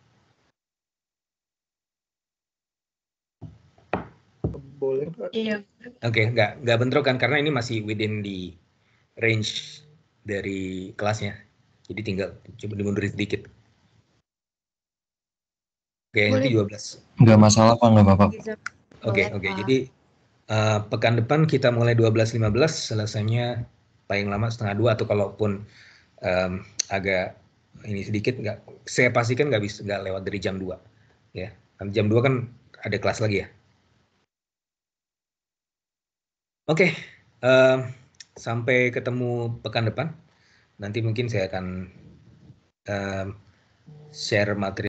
Boleh, Pak. Iya. Oke, nggak bentrok kan, karena ini masih within di range dari kelasnya. Jadi tinggal coba dimundurin sedikit. Oke, nanti 12. Nggak masalah, Pak, nggak apa-apa. Oke. Jadi pekan depan kita mulai 12.15, selesainya paling lama setengah 2, atau kalaupun agak ini sedikit, saya pastikan nggak lewat dari jam 2 ya. Jam 2 kan ada kelas lagi ya. Oke, sampai ketemu pekan depan. Nanti mungkin saya akan share materi